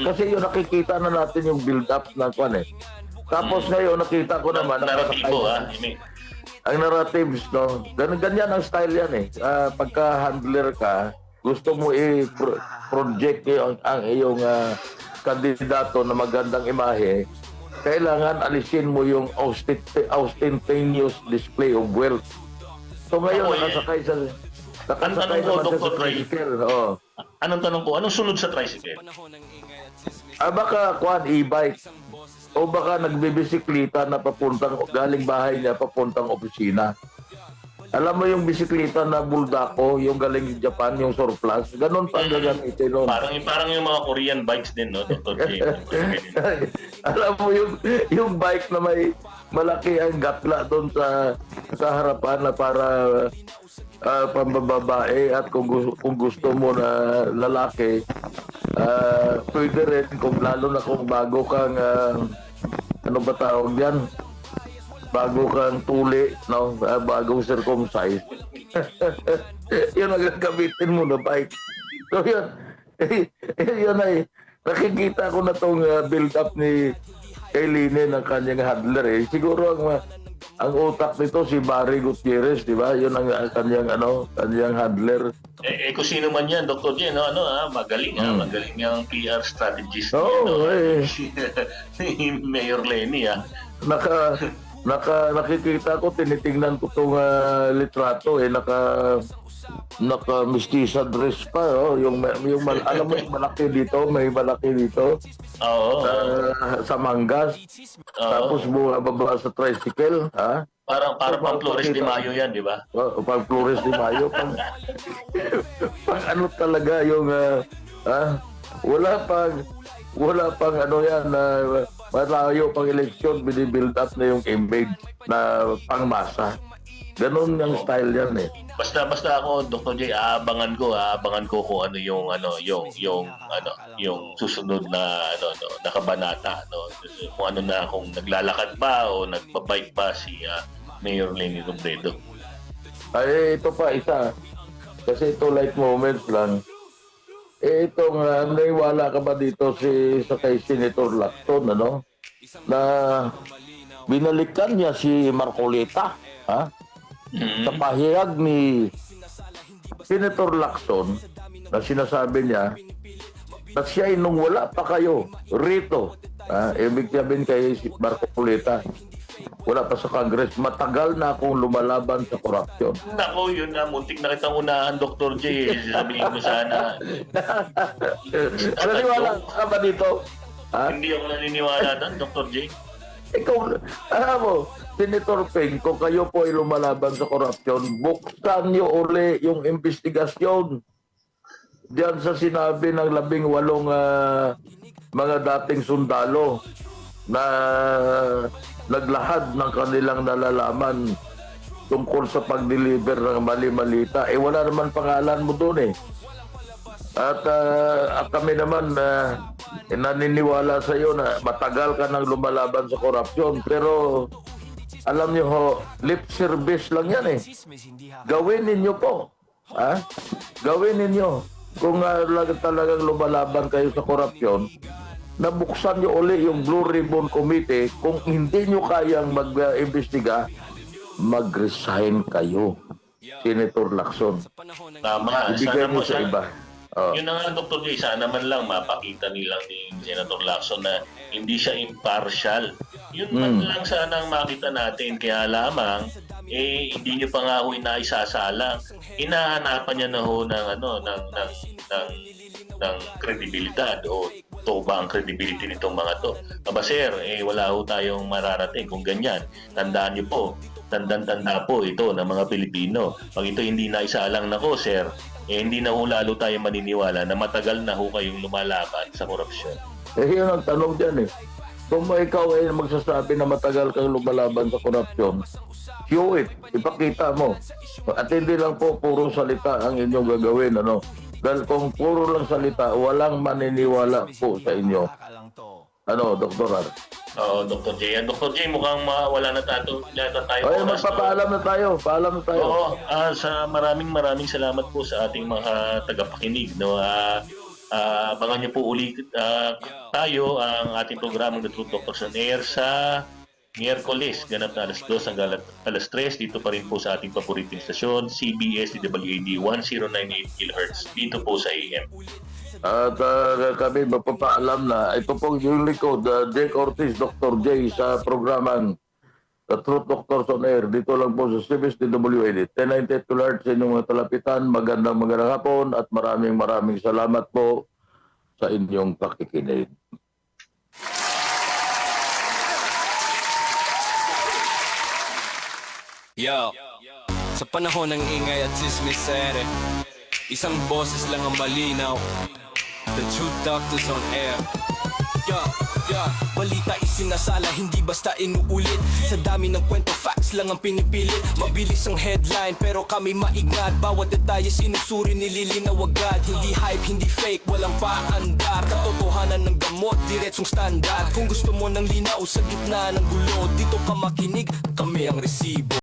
Kasi yun, nakikita na natin yung build-up ng Tapos ngayon, nakita ko naman, ang narratives, no? Ganyan ang style yan pagka handler ka, gusto mo i-project ang iyong kandidato na magandang imahe, kailangan alisin mo yung ostentatious display of wealth. So ngayon, nakasakay naman sa tricycle. Anong tanong ko? Anong sunod sa tricycle? Baka kuan e-bike. O baka nagbibisikleta na papuntang galing bahay niya papuntang opisina. Alam mo yung bisikleta na Buldako, yung galing Japan, yung surplus, ganun pa ang gagamitin nun. Parang yung mga Korean bikes din, no, Dr. J? Alam mo yung bike na may malaki ang gatla doon sa harapan na para pambababae, at kung gusto mo na lalaki, pwede rin kung lalo na kung bago kang ano ba tawag diyan? Bago kang tuli, no? Bagong circumcised. Yun ang gagamitin mo na bike. So yun, yun ay, nakikita ko na tong build-up ni Eileen ng kanyang handler eh. Siguro ang utak nito si Barry Gutierrez, di ba? Yun ang kanyang handler. Kung sino man yan, Dr. J, magaling, magaling yung PR strategist. Si Mayor Lenny, nakikita ko, tinitingnan ko itong litrato naka mestiza dress pa, alam mo yung malaki dito, may malaki dito. Oo. Sa Mangas. Tapos bumababa sa tricycle, ha? Parang pang Flores de Mayo yan, di ba? Pang Flores de Mayo. Pang ano talaga yung wala pang ano yan, malayo pang eleksyon, binibuild up na yung image na pangmasa. Ganun yung style yan eh. Basta ako, Dr. J, aabangan ko kung ano yung susunod na na kabanata, kung naglalakad ba o nagbabike ba si Mayor Lenny Robredo. Ay, ito pa isa. Kasi ito light moments lang. Itong naiwala ka ba dito sa kay Senator Lacson, na binalikan niya si Marcoleta, ha? Sa pahayag ni Senator Lacson na sinasabi niya na siya ay nung wala pa kayo rito, ibig sabihin kay Marcoleta, wala pa sa Congress, matagal na akong lumalaban sa korupsyon. Nako, yun na, muntik na kitang unahan, Dr. J. Sabihin mo sana. Naniniwala ka ba dito? Hindi ako naniniwala doon, Dr. J. Ikaw, alam mo, Senator Ping, kung kayo po ay lumalaban sa korupsyon, buksan niyo uli yung investigasyon diyan sa sinabi ng 18 mga dating sundalo na naglahad ng kanilang nalalaman tungkol sa pag-deliver ng mali-malita. Wala naman pangalan mo doon eh. At kami naman naniniwala sa iyo na matagal ka nang lumalaban sa korupsyon, pero alam niyo ho, lip service lang yan eh. Gawin ninyo po. Gawin ninyo. Kung talagang lumalaban kayo sa korupsyon, nabuksan niyo uli yung Blue Ribbon Committee. Kung hindi niyo kayang mag-imbestiga, mag-resign kayo, Senator Lacson. Tama. Ibigay mo sa iba. Yun na nga, Dr. J, sana man lang mapakita nilang ni Senator Lacson na hindi siya impartial. Yun man lang sana ang makita natin. Kaya lamang, hindi niyo pa nga ho inaisasalang. Hinahanapan niya na ho ng kredibilidad o to ba ang credibility nitong mga to. Aba sir, wala ho tayong mararating kung ganyan. Tandaan niyo po, tanda po ito ng mga Pilipino. Pag ito hindi naisalang na ko, sir, hindi na ho lalo tayo maniniwala na matagal na ho kayong lumalaban sa korupsyon. Yun ang tanong dyan eh. Kung ikaw ay magsasabi na matagal kang lumalaban sa korupsyon, show it, ipakita mo. At hindi lang po puro salita ang inyong gagawin, Dahil kung puro lang salita, walang maniniwala po sa inyo. Dr. Ar? Oo, Dr. J. Dr. J, mukhang wala na tayo. Magpapaalam na tayo. Paalam na tayo. Oo, maraming salamat po sa ating mga tagapakinig. Abangan niyo po ulit tayo ang ating programang The Truth Doctors on Air sa Miyerkules, ganap na alas 2 hanggang alas 3. Dito pa rin po sa ating paboritong stasyon, CBS DWAD 1098 kHz, dito po sa AM. At kami magpapaalam na ito pong yung likod, Jake Ortiz, Dr. J sa programang The Truth Doctors on Air. Dito lang po sa CBS DWAD 1098 kHz sa inyong mga talapitan. Magandang hapon at maraming salamat po sa inyong pakikinig. Yo, sa panahon ng ingay at sismisere, isang boses lang ang malinaw. The Truth Doctors on air. Balita isinasala, hindi basta inuulit. Sa dami ng kwento, facts lang ang pinipilit. Mabilis ang headline, pero kami maingat. Bawat detalye sinusuri, nililinaw agad. Hindi hype, hindi fake, walang paandar. Katotohanan ng gamot, diretsong standard. Kung gusto mo ng linaw sa gitna ng gulo, dito ka makinig, kami ang resibo.